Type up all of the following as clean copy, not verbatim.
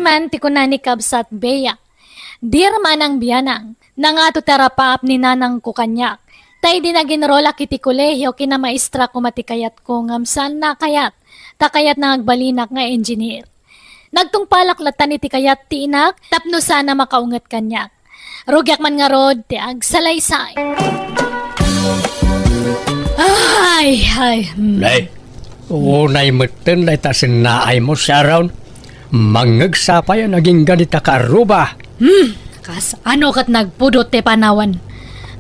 man ti kunani kabsat beya. Dir manang biyanang, nangato terapaap ni nanang ko kanyak. Tay di na ginrola kiti kolehiyo kina maestra ko matikayat ko ngamsan na kayat, takayat na agbalinak nga engineer. Nagtungpalaklatan iti kayat ti inak, tapno sana makaungat kanyak. Rugyak man nga rod, ti agsalaysay. Ay. Nay, unay meten na itasin naay mo siya raon. Mangagsapay naging ganita ka aruba. Kas ano kat nagpudot ti panawan.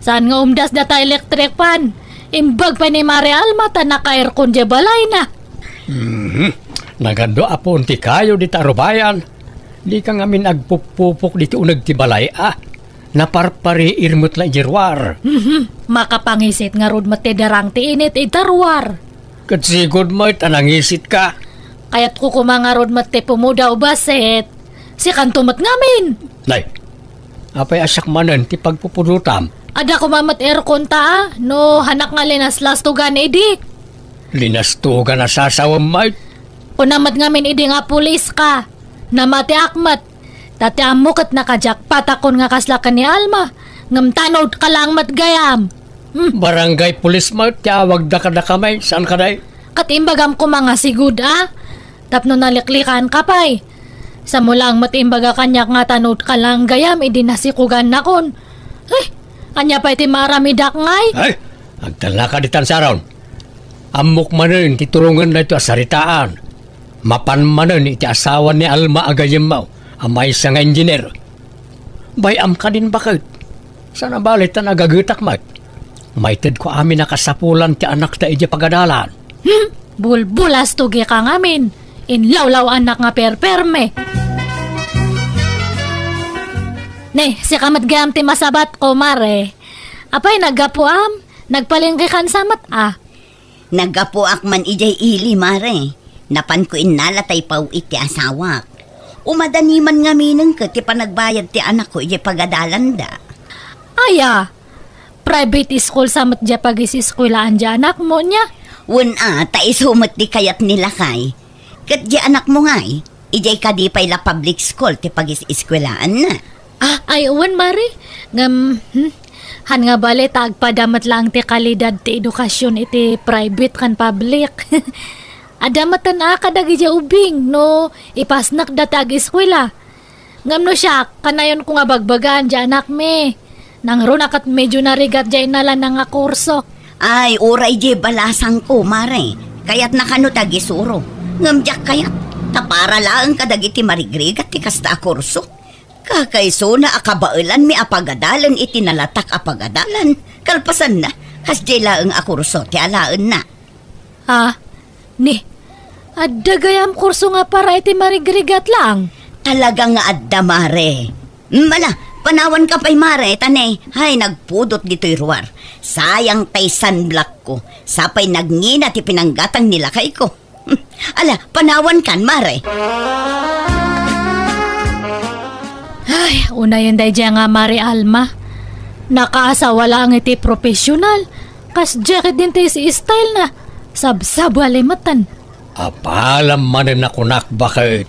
Saan nga umdas data electric pan? Imbag pa ni Mare Alma ta naka-aircon di balay na. Nagando apon ti kayo di tarubayan. Di ka nga minagpupupok di ti unag ti balay Naparpari irmut la jirwar. Makapangisit nga rod matidarang ti init itarwar. Katsigod mo itanangisit ka. Kaya't kukumanga rod mati pumuda o baset. Si kantumat ngamin. Nay, apay asyak manan ti pagpupudutam. Ada ko mamat aircon ta, no hanak nga linaslastugan idi. Linastugan na sasawam mait? Unamat ngamin idi nga pulis ka. Namati akmat. Tati amukot nakajak patakon nga kaslakan ni Alma. Ngamtanod ka lang matgayam. Barangay pulis mait, tiyawag da kamay. Saan ka day? Katimbagam ko mga sigud Tapno naliklikan ka pa'y. Sa mulang matimbaga kanyak nga tanod ka lang gayam, idi nasikugan na kon. Anya pa iti maramidak ngay? Ay, agtala ka ditan saron. Amok manen ti turungan na ito asaritaan. Mapan manen iti asawa ni Alma agayem mo, amay sa nga engineer. Bayam ka din bakit? Sana balit na nagagutak mat. Maited ko amin nakasapulan ti anak ta iti pagadalan. Bulbulas tugi ka ngamin. Inlawlaw anak nga perperme. Ne, si kamat gayam ti masabat ko, Mare. Apay, naggapuam? Nagpalingki kan samat, Naggapuak man ijay ili, Mare. Napan ko inalatay pau iti asawak. Umadaniman nga minang ka, ti panagbayad ti anak ko ijay pagadalan da. Aya, private school samat dya pag-isiskulaan dya anak mo niya? Taisumat di kayat nila kay. Kat di anak mo ngay, ijay kadipay la public school ti pag-isiskulaan na. Ay, uwan, Mari. Han nga bali, tagpadamat lang ti kalidad ti edukasyon iti private kan public. Adamatan kadagi dya ubing, no ipasnak da tag-eskwela. Ngam no siya, kanayon ko nga bagbagan dya anak me. Nang runakat medyo narigat dya inala na nga kurso. Ay, uray di balasang ko, Mare. Kaya't nakano tagisuro. Ngam dyak kayat, tapara lang kadagiti marigrigat ti kasta kurso. Kakaiso na akabailan mi apagadalan iti nalatak apagadalan. Kalpasan na, kasjay laang akurso ti alaan na. Adda gayam kurso nga para iti marigrigat lang. Talaga nga adda, Mare. Mala, panawan ka pa'y, Mare, tanay. Hay, nagpudot dito'y ruwar. Sayang tay sunblock ko. Sapay nagngina ti pinanggatang nila kay ko. Ala, panawan kan, Mare. Ay, unayan day dya nga Mare Alma. Nakaasawa lang iti profesional. Kas jacket din tayo si style na. Sabsab walimatan. Apalam manin ako nakbakit.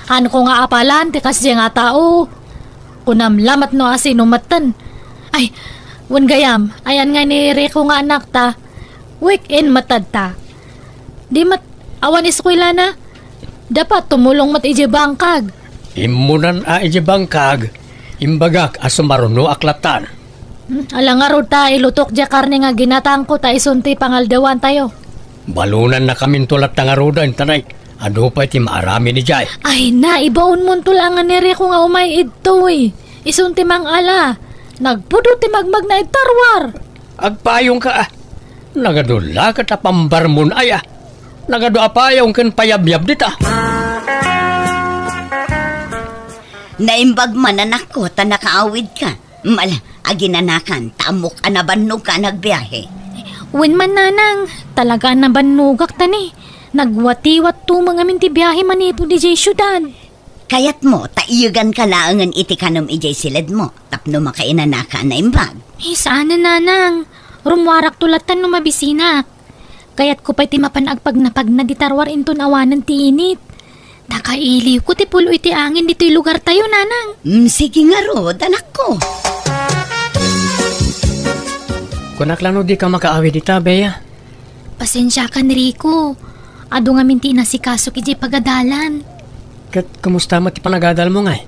Ano ko nga apalan, ti kas dya nga tao. Kunamlamat no asinumatan. Ay, wan gayam, ayan nga ni Rico nga anak ta. Weekend matad ta. Di awan eskwela na. Dapat tumulong mat ije bangkag. Imunan ije bangkag. Imbagak asumaruno aklatan. Alang nga rod ta, ilutok dya karne nga ginatang ko ta isunti pangaldawan tayo. Balunan na kami tulat na nga rodan, tanay. Ano pa iti maarami ni Jai? Ay na, ibaon mo tulangan ni Rico nga umay ito Isunti mang ala. Nagpudo ti magmag na itarwar. Agpayong ka Nagadula ka tapambar mo na Nagado apayong kan payabyab dita. Naimbag man anak ko, ta nakaawid ka. Mala, aginanakan, tamok anabannog ka nagbiyahe. Wen man nanang, talaga nabanugak tani. Nagwatiwat to mga minti biyahe manipo di jay syudad. Kayat mo, taiyagan ka laangan iti kanam ijay silid mo. Tapno makainanaka na imbag. Saan na nanang? Rumwarak tulatan no mabisinak. Kayat ko pa'y timapanagpag na ditarwar inton awanan ti init. Nakailiw ko ti pulo iti angin dito'y lugar tayo, nanang. Sige nga rod, anak ko. Kunak lang no di ka makaawi dita, Bea. Pasensya ka ni Rico. Ado nga minti na si Kaso kiti pagadalan. Kat kumusta mo ti panagadal mo nga eh?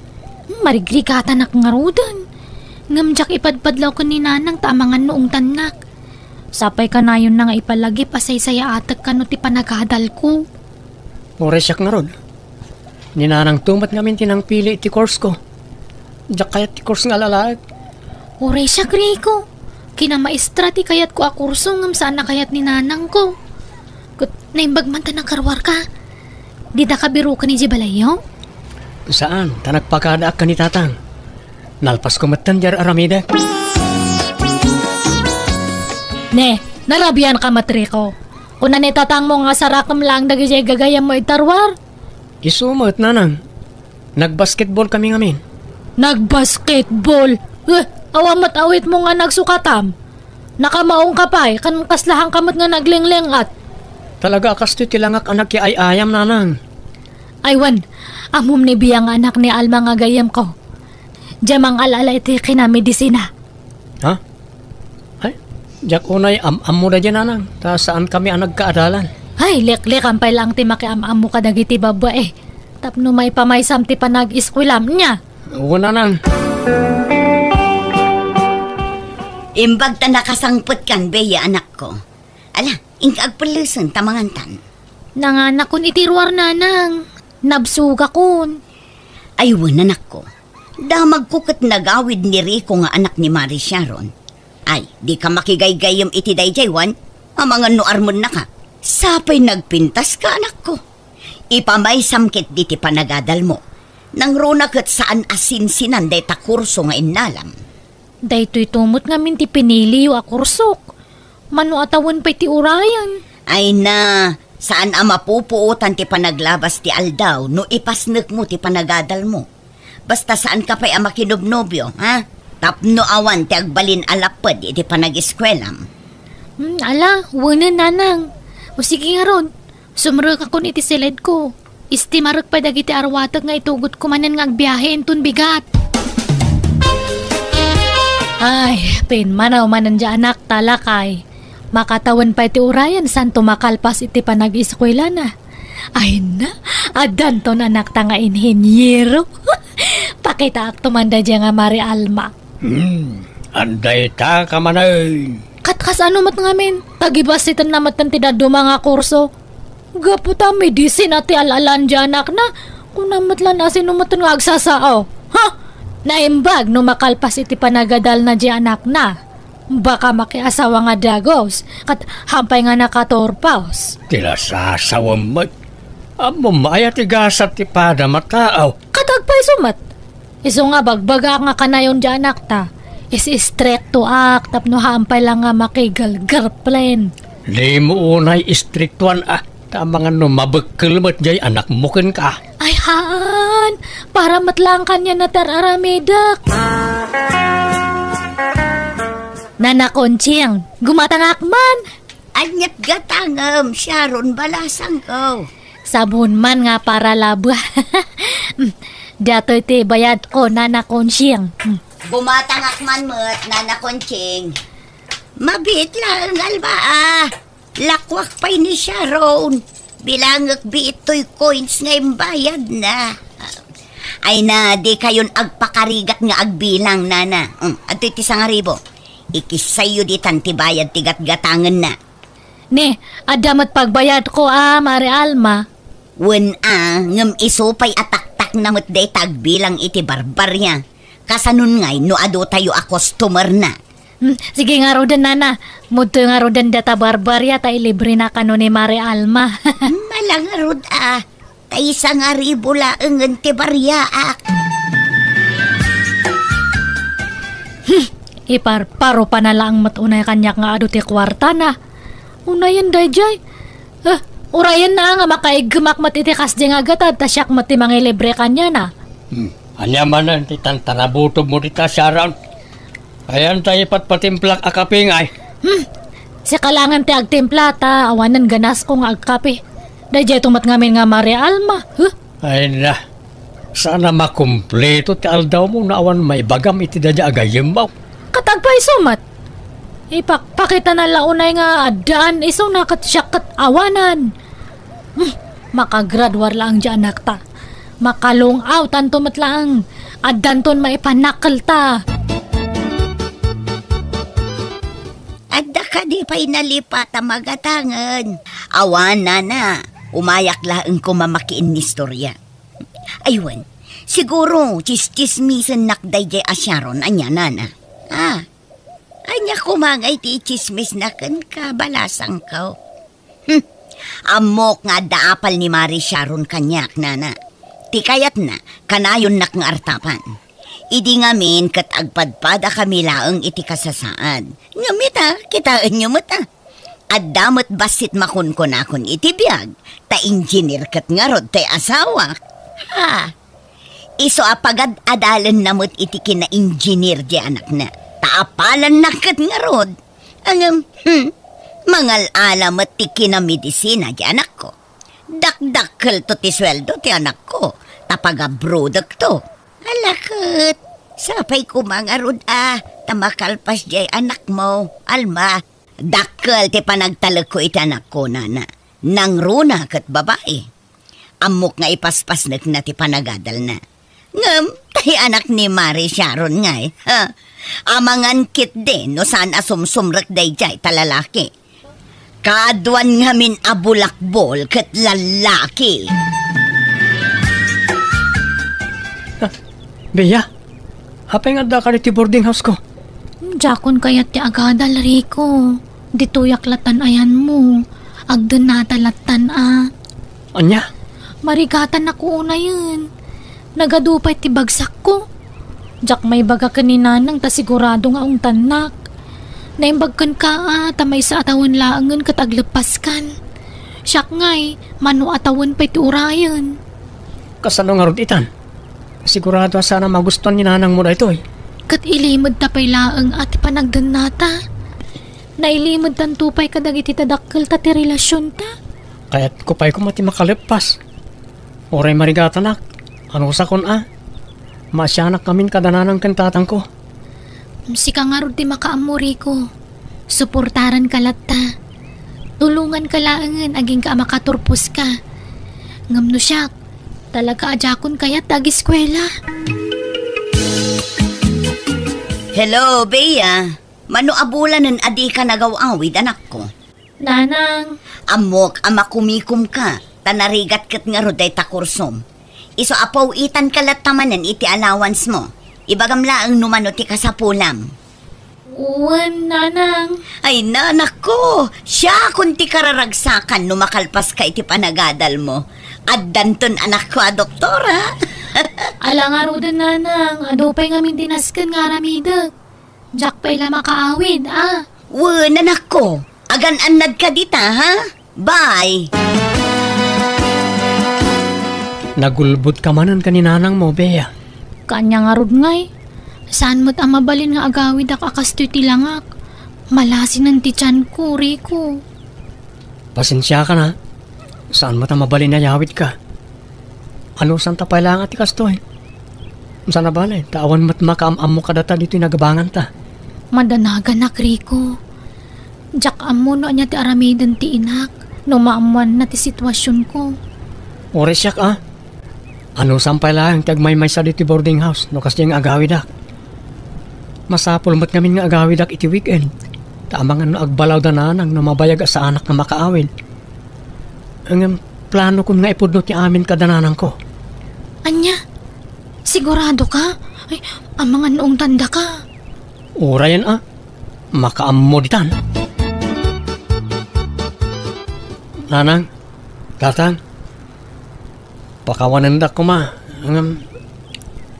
Marigrigata na nga rodan. Ngamjak ipadpadlaw ko ni nanang tamangan noong tanak. Sapay ka na yun na nga ipalagi pasay-saya atag ka no ti panagadal ko. Oresyak nga rod. Ninanang tumat nga minti nang pili iti course ko. Diyak kayat ti course nga lalaag. Oresyak, Rico. Kinamaestra ti kayat ko akurso ngam saan na kayat ni nanang ko. Kut naimbag man ta nakarwar ka. Di da ka biro ka ni Jibalayo? Saan? Tanagpakadaak ka ni tatang. Nalpas ko matan jar aramida. Ne, narabian ka matriko. Kung nanitatang mo nga sarakam lang dagijay gagayam mo itarwar. Isumot, nanang. Nagbasketball kami ngamin. Nagbasketball? Awamat awit mo nga nagsukatam. Nakamaong kapay, kan kaslahang kamot nga naglinglingat. Talaga kasto tilangak anak ki ay ayam, nanang. Aywan, amom ni biyang anak ni Alma nga gayam ko. Jamang alala iti kinamedisina. Ha? Ay, jak unay am mo da dyan, nanang. Ta saan kami ang nagkaadalan? Ay, lek-lek ampay lang ti makiam-am mo ka dagiti babae. Tapno may pamaysam ti panag-iskwilam niya. Oo, nanang. Imbag ta nakasangpot kan, Bea, anak ko. Ala, ingkaagpalusan tamangantan. Nanganak kun itirwar, nanang. Nabsuga kun. Aywan, anak ko. Damag ko kat nagawid ni Rico nga anak ni Mari Sharon. Ay, di ka makigaygayam iti dayjaywan. Amangan no armon na ka. Sapay nagpintas ka, anak ko. Ipamay samkit diti panagadal mo. Nang runakat saan asinsinan day takurso nga inalam. Daytoy tumot nga minti piniliw a kursok. Mano atawan pa iti urayan. Ay na, saan mapupuutan ti panaglabas ti aldaw no ipasnek mo ti panagadal mo. Basta saan ka pa'y makinobnobyo, ha? Tapno awan ti agbalin alapad iti panag-iskwelam. Ala, wanan, nanang. O sige nga ron, sumrek ako iti silid ko. Istimarek pa dagiti arwatag nga itugot kumanan nga agbiyahe intun bigat. Ay, pinmanaw manan dya anak talakay. Makatawan pa iti urayan san tumakalpas iti panag-iskwela na. Ay na, adan to anak ta nga inhenyero. Pakita ak tumanda dya nga Mari Alma. Anday ta ka manay. Katkas ano mat ngamin? Tagibasitan na matan ti dadu mga kurso. Gaputa medicine at ti alalan dyan anak na. Kung namatlan asin umatan nga agsasao. Ha? Naimbag no makalpas iti panagadal na dyan anak na. Baka makiasawa nga dagos. Kat hampay nga nakatorpaos. Tila sasawa mo. Amo maya ti gasat ti pada mataaw. Katagpay sumat. Iso nga bagbaga nga kanayon dyan anak ta. Is straight to act. Tapno hampay lang nga makigalgarplen. Di mo unay istriktuan Tama nga no mabekkel mat jay anak mo ken ka. Ay haan. Para matlang kanya na tararamedak. Nana Conching, gumatangak man. Anyat gatangam, Sharon balasang ko. Sabon man nga para laba. Dato iti bayad ko, Nana Conching. Gumatangak man mo't, Nana Conching. Mabit lang, alba Lakwak pa'y ni Sharon. Bilangak biito'y coins ngayong bayad na. Ay na, di kayon agpakarigat nga agbilang, Nana. At iti sangaribo. Ikisayo di tantibayad tigat-gatangan na. Ne, adamat pagbayad ko Mari Alma. Wen ngam isupay ataktak na mo't day tagbilang iti barbarya. Kasanun ngay no ado tayo a customer na. Sige nga rodan, Nana. Muto nga rodan data barbarya tayo libre na kano ni Mari Alma. Malang rod tayo sa nga ribula ang ti baryaak. Iparparo pa na lang matunay kanyak nga ado ti kwarta na. Unayan dayjay. Urayan na nga makaigmak iti kasdi nga gatad tasyak mati mga libre kanya na. Anya manan ti tantanabutob mo dita Sharon. Ayan tayo patpatimplak akapingay. Si kalangan ti agtimpla ta awanan ganas ko nga agkape. Dayjay tumat ngamin nga Mari Alma. Ay na, sana makumpleto ti aldaw mo na awan may bagam iti dadya agayem mo. Katagpay sumat. Ipakita na launay nga daan iso nakatsyak kat awanan. Makagradwar lang dyan anak ta. Makalong out ang tumatlaang. At danton maipanakal ta. Adda ka di pa'y nalipat ang magatangan. Awan na. Umayak laang ko mamakiin ni storya. Aywan, siguro chismisan nakday jay asyaron anya nana. Anya kumangay ti chismis na kan kabalasang ka. Amok nga daapal ni Mari Sharon kanyak nana. Ti kayat na, kanayon nak nga artapan. Idi ngamin kat agpadpada kami laang iti kasasaan. Ngamit kitaan nyo mo ta. At damot basit makun-kunakon iti biyag, ta engineer kat nga rod tay asawa. Iso apagad adalan namot iti kina-engineer di anak na. Taapalan na kat nga rod. Mangal alamat ti kina-medisina di anak ko. Dakdakkel to ti sweldo ti anak ko. Tapaga-brodak to. Alakot. Sapay ko mga rod tamakalpas di anak mo. Alma. Dakkel ti panagtalag ko iti anak ko nana. Nang runa kat babae. Amok nga ipaspas na ti panagadal na. Ngam, tayo anak ni Mari Sharon nga Amangan kit din no saan asumsumrak day jay talalaki. Kaadwan nga min abulakbol kat lalaki. Bea, hapay nga da ka ti boarding house ko. Jakon kayat ti agadal, Rico. Dituyak latan ayan mo. Agdan natalatan Anya? Marigatan ako una yun. Nagadupay ti bagsak ko. Jak may baga kaninanang ta sigurado nga ang tanak. Naimbagkan ka tamay sa atawan laangan kataglapaskan. Siyak ngay, mano atawan pa'y ti urayan. Kasano nga rod itan? Sigurado sana magustuhan ni nanang mo na ito Kat ilimod tapay laang at panagdan nata. Nailimod tan tupay kadag iti tadakkel ta ti relasyon ta. Kaya't kupay ko mati makalipas. Oray marigatanak. Ano sa kon Masyanak kamin kadananang kantatang ko. Sika nga rin di makaamuri ko. Suportaran ka latta. Tulungan ka laangan aging ka makaturpos ka. Ngam no siyak, talaga ajakon kaya tag-eskwela. Hello, Bea. Mano abulanan adi ka nagawawid anak ko. Nanang. Amok amakumikum ka. Tanarigat kat nga roday takursom. Iso apaw itan kalat tamanan iti allowance mo. Ibagamla ang numano ti kasapulam. Uwan, nanang. Ay, nanak ko. Siya kung ti kararagsakan numakalpas ka iti panagadal mo. At danton anak ko doktora. Alang aro din, nanang. Adupay ngamin dinaskan nga ramidag. Jack pa'y la makaawid, nanak ko. Agan-anad ka dita, ha? Bye. Nagulbot ka manan kaninanang mo, Bea. Kanya nga rod ngay. Saan mo't ang mabalin nga agawid ak akastoy tilangak. Malasin ang tityan ko, Rico. Pasensya ka na. Saan mo't ang mabalin na yawid ka? Ano saan tapay lang at ikastoy? Saan na balay? Tawan mo't makaamam mo kadata dito nagabangan ta. Madanagan Rico. Jak amo no anya ti aramidan ti inak. No maamuan na ti sitwasyon ko. Ores yak Ano sampay lang tagmay-may sa dito boarding house no kasi nga agawid ak. Masapol mat ngamin nga agawid ak iti weekend. Tamang ano agbalaw da nanang na mabayag sa anak na makaawid. Ang plano ko nga ipudno ti amin kadananang ko. Anya? Sigurado ka? Ay, ang mga noong tanda ka. Ura yan makaammo ditan. Nanang, tatang, pakawanan da ko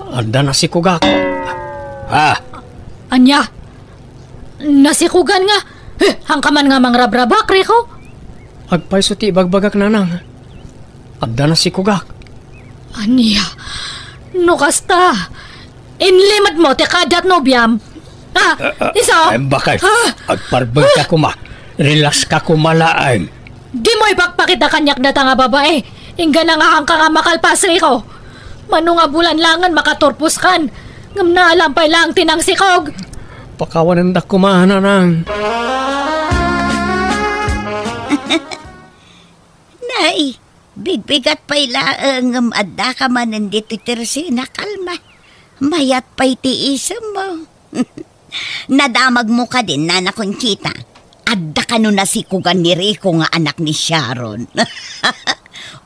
ada na si Kugak. Anya? Nasikugan nga. Hangkaman nga mangrabrabak, Rico. Agpay so ti bagbagak nanang. Ada na si Kugak. Anya? No kasta. Inlimad mo ti kadat no biyam. Isa? Bakay. Agparbag ka kuma. Relax ka kumalaan. Di mo ipagpakita kanyak data nga babae. Ingga na nga ka nga makalpas Rico. Mano nga bulan langan makaturpos kan. Ngam na alampay lang tinang sikog. Pakawanan da kumana nang. Nay, bigbigat pa'y laang adda ka man nandito tirsi na kalma. Mayat pa'y tiisam mo. Nadamag mo ka din, Nana Conchita. Adda ka nun nasikugan ni Rico nga anak ni Sharon.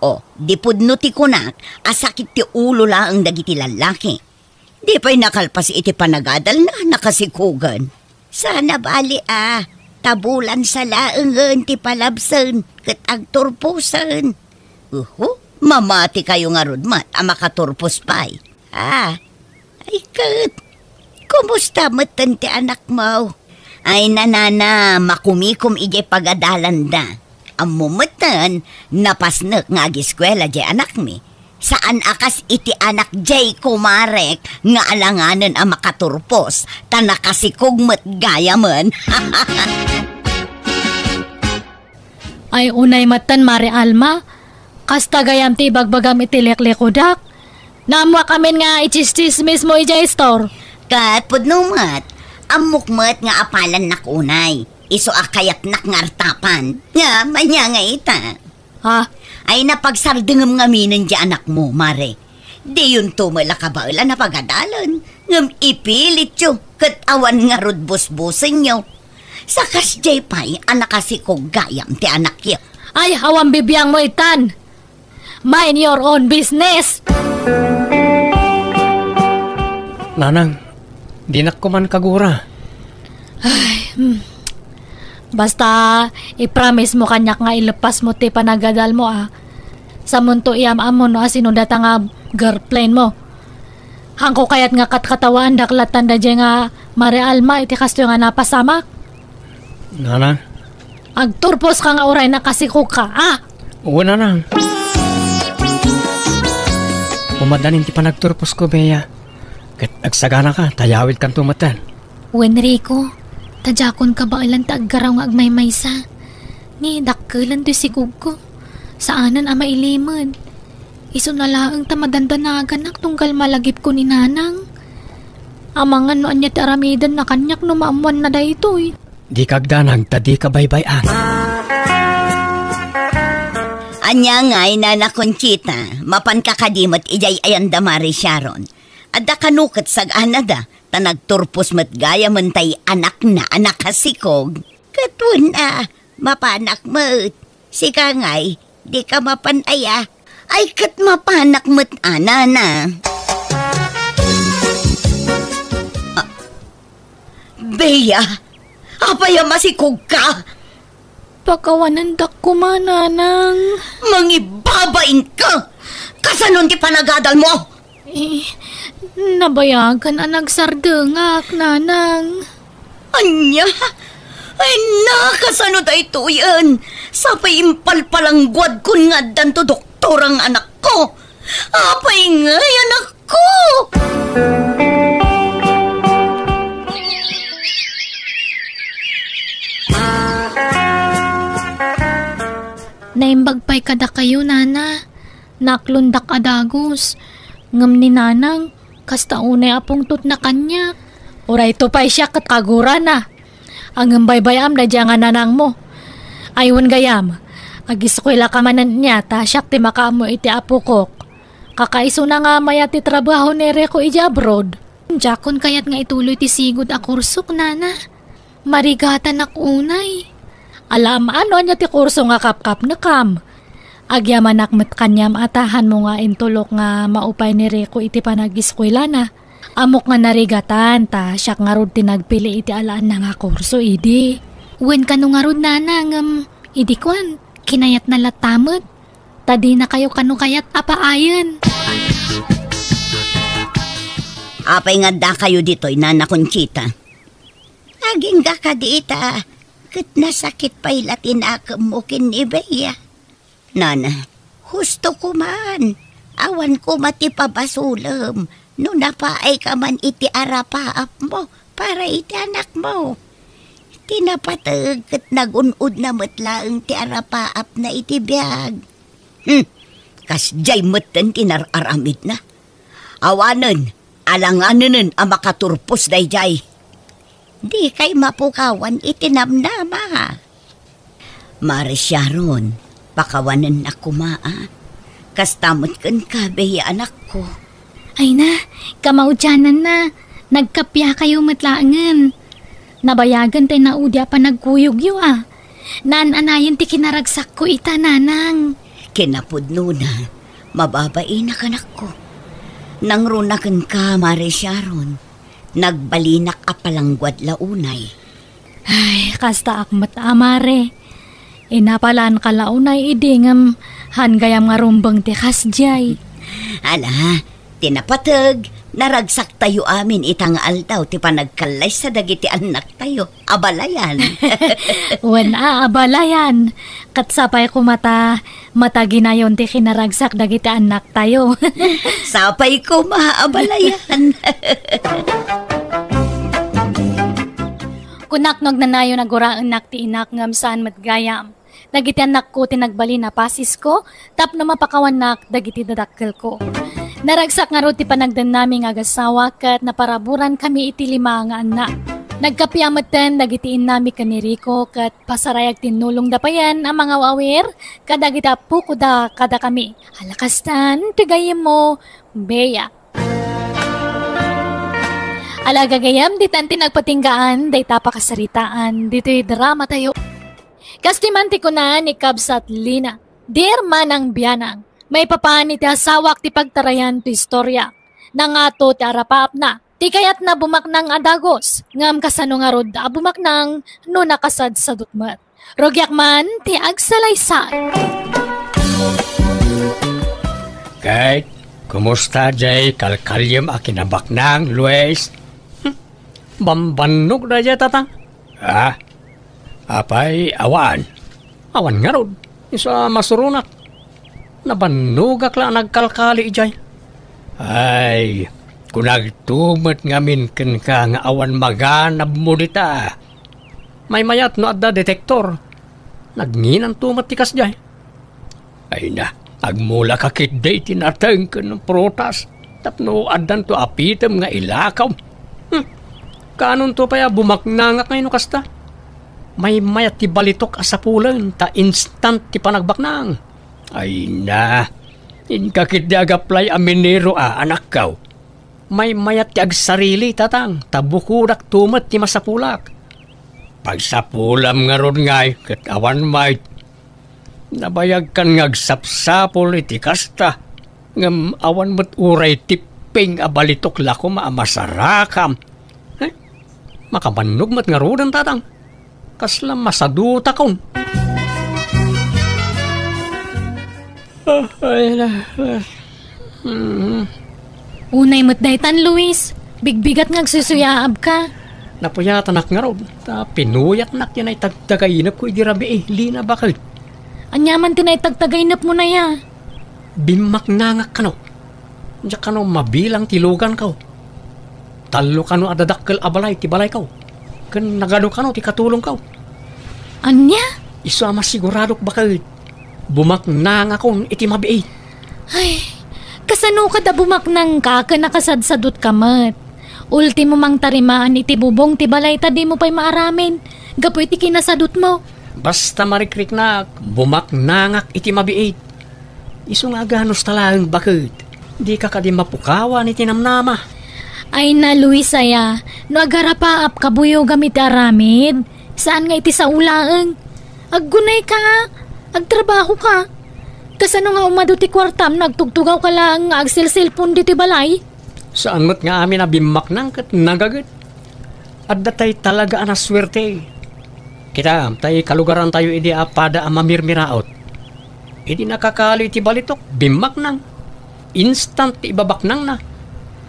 O, di pudno ti kunak, asakit ti ulo lang ang dagiti lalaki. Di pa'y nakalpas iti panagadal na nakasikugan. Sana bali tabulan sa laang ti palabsan kat agturpusan. Mamati kayo nga rudmat ang makaturpos pa'y. Ay kat, kumusta matan ti anak mo? Ay nanana, makumikom ije pagadalan da. Ang mumatan, napasnak nga giskwela di anak mi. Saan akas iti anak jay kumarek nga alanganan ang makaturpos, tanakasikugmat gaya man. Ay unay matan Mari Alma, kasta gayam ti bagbagam iti leklekudak. Namwa kami nga ichistis mismo ijay store. Kat pudnumat, amukmat nga apalan nakunay. Iso akayat nak ngartapan. Nga, manya nga ita. Ha? Ay napagsardengam ngaminan di anak mo, Mare. Di yun tumala kabaulan na pagadalan. Ngam ipilit yo, kat awan nga rudbus-busin nyo. Sakas jay pa'y anak kasi kong gayam ti anak yo. Ay, awang bibiyang mo itan. Mind your own business. Nanang, di na ko man kagura. Basta, i-promise mo kanyak nga ilepas mo ti panagadal mo Sa munto iyam-amon no asinundata nga girlfriend mo. Hangko kayat nga katkatawaan daklatan da dyan nga Mari Alma iti kasto nga napasamak. Nanang? Agturpos ka nga uray na kasikog ka, Oo, nanang. Umadanin ti panagturpos ko, Bea. Kat agsagana ka, tayawid kang tumatan. Wenrico, tajakon ka ba ilang taggaraw nga agmaymaysa? Ni dakkelan to sigug ko. Saanan ama iliman. Iso na laang tamadandanagan nak tunggal malagip ko ni Nanang. Amangan no anya ti aramidan na kanyak no maamuan na daytoy. Di kagdanag, tadi ka baybayan. Anya nga'y Nana Conchita, mapan kakadimot ijay ayanda Mari Sharon. Adda kanukat saganada, tanagturpos mat gaya mentay anak na anak kasikog. Katun mapanak mat. Sika nga'y, di ka mapanaya. Ay kat mapanak mat Nana. Bea, apaya masikog ka? Pakawanan dak ko Nanang. Mangibabain ka! Kasanon di panagadal mo? Nabayagan ang nagsardengak, Nanang. Anya? Ay nakasano da ito yan? Sapay impalpalanggwad kun nga danto doktorang anak ko. Apay nga anak ko! Naimbagpay kada kayo, Nana. Naklundak adagos. Ngam ni Nanang, kasta unay apong tut na kanya. Uray to pa'y siya katkagura na. Ang baybayam na diya nga Nanang mo. Aywan gayam, agiskwela ka manan niya, ta siyak ti makaamo iti apukok. Kakaiso na nga maya ti trabaho ni Rico iti abroad. Jakon kayat nga ituloy ti sigod a kursok, Nana. Marigatan ak unay. Alam ano niya ti kurso nga kapkap na kam. Agyaman akmet kanyam atahan mo nga intulok nga maupay ni Rico iti panagiskwela na. Amok nga narigatan ta siyak nga rod tinagpili iti alaan na nga kurso idi. Wen ka no nga rod Nanang idi kwan kinayat na latamot. Tadi na kayo kanu kayat apaayan. Apay nga da kayo dito'y Nana Conchita. Aging ga ka dita. Kat nasakit pa'y latinakam mo kinibaya. Nana, husto ko man. Awan ko matipabasulam. No napaay ka man iti arapaap mo para iti anak mo. Tinapatag kat nagunod na matlaang ti arapaap na iti biyag. Kas jay meten tinararamid na. Awanen, alanganen ang makaturpos day jay. Di kay mapukawan itinamnama. Mare Sharon, pakawanan ako maa. Kas tamot kan kabehi anak ko. Ay na, kamaudyanan na. Nagkapya kayo matlaangan. Nabayagan tayo na udya pa nagkuyog ah. Nananayan ti kinaragsak ko ita, nanang. Kinapudno na, mababain na kanak ko. Nang runakan ka, Mare Sharon, nagbalinak a palangguad launay. Ay, kasta akmat amare. Inapalaan ka launay idingam, hangayam nga rumbang ti kasjay. Ala, tinapatag, naragsak tayo amin itang aldaw ti panagkalay sa dagiti anak tayo. Abalayan. Wala, abalayan. Katsapay ko mata ginayon ti kinaragsak dagiti anak tayo. Sapay ko maabalayan. Kunaknog na nayo naguraan nak ti inak ngam saan matgayam. Dagiti anak ko tinagbali na pasis ko, tapno mapakawanak dagiti dadakkel ko. Naragsak nga ro ti panagdan naming agasawa kat naparaburan kami iti 5 nga anak. Nagkapiamatan dagitiin nami kaniriko kat pasarayag tinulong dapayan ang mga wawir kadagita puko da kada kami. Halakastan, tigayim mo, Bea. Alagagayam, ditan tinagpatinggaan, day tapakasaritaan, dito'y drama tayo. Kastimanti ko na ni Kabsat Lina, dear manang biyanang, may papani ti asawak ti pagtarayan ti istorya. Nangato ti arapaap na, ti kayat na bumaknang adagos, ngam kasano nga rod bumaknang no nakasad sa dutmat. Rogyak man ti agsalaysay. Kahit, kumusta jay kalkalyem a kinabaknang, Luis? Bambannog na jay tatang? Apay awan. Awan nga rod. Isa masurunak. Nabanugak lang nagkalkali ijay. Ay, kung nagtumat ngamin ken ka nga awan maganab mo dita. May mayat no adda detektor. Nagninang tumat tikas jay. Ay na, agmula kakit day tinatang ka ng protas. Tapno adan to apitem nga ilakaw. Kanon to paya bumaknangak ngayon kasta. May mayat ti balitok asapulan ta instant ti panagbaknang. Ay na, inkakit di agaplay aminero anak kaw. May mayat ti agsarili tatang, tabukudak tumat ti masapulak. Pagsapulam nga ron ngay, kat awan may, nabayag kan ngagsapsapol iti kasta, ngam awan mo't uray tiping abalitok lako maamasarakam. Makabannog mat nga rodan tatang, kasla masaduta kon. Unay mo't daytan, Luis. Bigbigat ngagsusuyaab ka. Napuyatan ak nga ron. Pinuyat nak yan ay tagtagainap ko idirabi lina bakit. Anyaman tinay tagtagainap mo na ya. Bimak nangak ka no. Diyak ka no mabilang tilugan ka. Talo ka no adadakkel abalay ti balay ka. Kan nagano ka no ti katulong ka. Anya? Isu ama siguradok bakit. Bumak nangak kon iti mabi. Ay, kasano ka da bumaknang ka nakasadsadot ka mat. Ultimo mang tarimaan iti bubong ti balay ta di mo pa'y maaramin. Gapoy ti kinasadot mo. Basta marikrik na bumaknangak iti mabiit. Isu nga ganos talang bakit. Di ka kadi mapukawan iti namnama. Ay na Luis aya, no agarapaap kabuyo gamit aramid. Saan nga iti sa ulaang? Aggunay ka, agtrabaho ka. Kasano nga umado ti kwartam nagtugtugaw ka lang nga agsil-silpon diti balay? Saan mo't nga amin na bimaknang kat nagagat. At datay talaga anaswerte. Kita, tay kalugaran tayo idi apada ang mamirmiraot. Idi nakakali ti balitok, bimaknang. Instant ti ibabaknang na.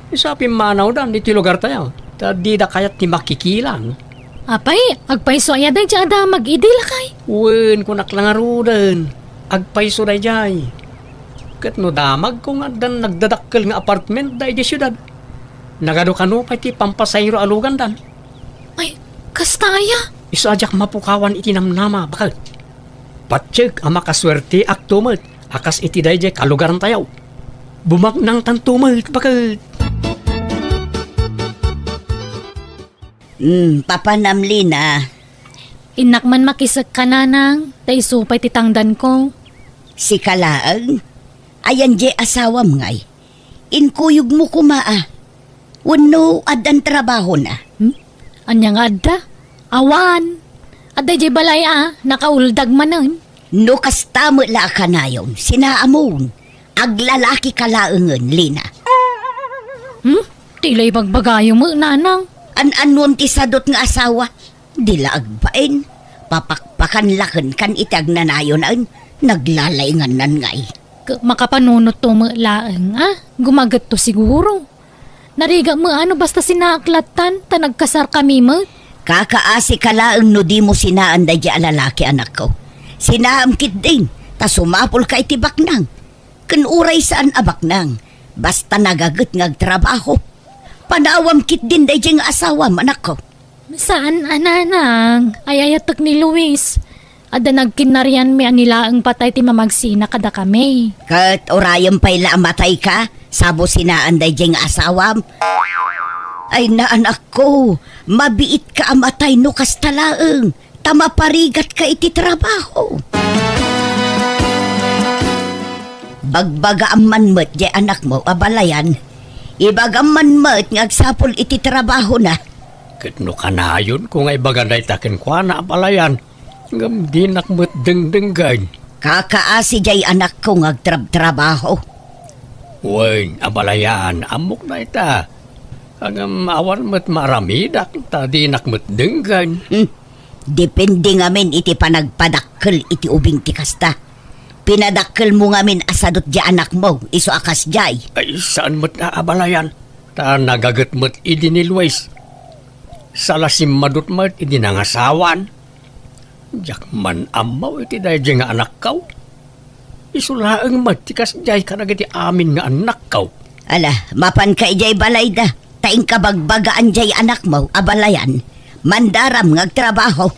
Isapin manaw dan, di ti lugar tayo. Di da kayat ti makikilang. Apay, agpaiso ayaday dyan da mag-idil kay. Wen, kunak lang arudan. Agpaiso day jay. Kat no damag kung dan nagdadakkel nga apartment day di syudad. Nagado kano pa ti pampasayro alugan dan. Ay, kastaya. Isu ajak mapukawan iti namnama bakit? Patsik ang makaswerte aktumet Akas iti dayjay kalugaran tayaw. Bumaknang tantumay bakit? Papanam Lina. Inak man makisag ka nanang, tay supay titangdan ko. Si Kalaang, ayan je asawam ngay. Inkuyog mo kumaa. Wano adan trabaho na. Anyang adda? Awan. Aday jay balay nakauldag manan. No kastamo la ka na yun, sinaamon. Aglalaki kalaangan, Lina. Tilay bagbagayo mo, nanang. An-anon ti sadot nga asawa. Dila agbain. Papakpakan lakan kan itag nanayonan. Naglalayngan nan ngay. Makapanunot to mo laang, Gumagat to siguro. Nariga mo basta sinaklatan, ta nagkasar kami mo. Kakaasi ka laang no di mo sinaan da di alalaki anak ko. Sinaamkit din, ta sumapol ka itibak nang. Kanuray saan abak nang. Basta nagagat ngagtrabaho. Panawam kit din da di nga asawa anak ko. Saan ananang? Ayayatak ni Luis. Ada nagkinaryan mi anila ang patay ti mamagsina kada kami. Kat orayam pa'y laamatay ka, sabo sinaan da di nga asawam. Ay na anak ko, mabiit ka amatay no kastalaang. Tamaparigat ka iti trabaho. Bagbaga aman met di anak mo, abalayan. Ibagam man met ngagsapol iti trabaho na. Kitno ka na yun kung ay baganday takin kwa na abalayan. Ngam di nakmet deng-denggan. Kakaasi jay anak ko ngagtrabaho. Wen, abalayan, amok na ita. Ang awan met maramidak, ta di nakmet denggan. Depende ngamin iti panagpadakkel iti ubing ti kasta. Pinadakkel mo ngamin asadot di anak mo, iso akas jay. Ay, saan met na abalayan? Ta nagagat met idi ni Luis. Salasim madut met idi nangasawan. Jak man amaw iti dayjay nga anak kaw. Isulaang met tikas jay kanagiti amin nga anak kaw. Ala, mapan ka ijay balay da. Taing kabagbagaan jay anak mo, abalayan. Mandaram ngagtrabaho.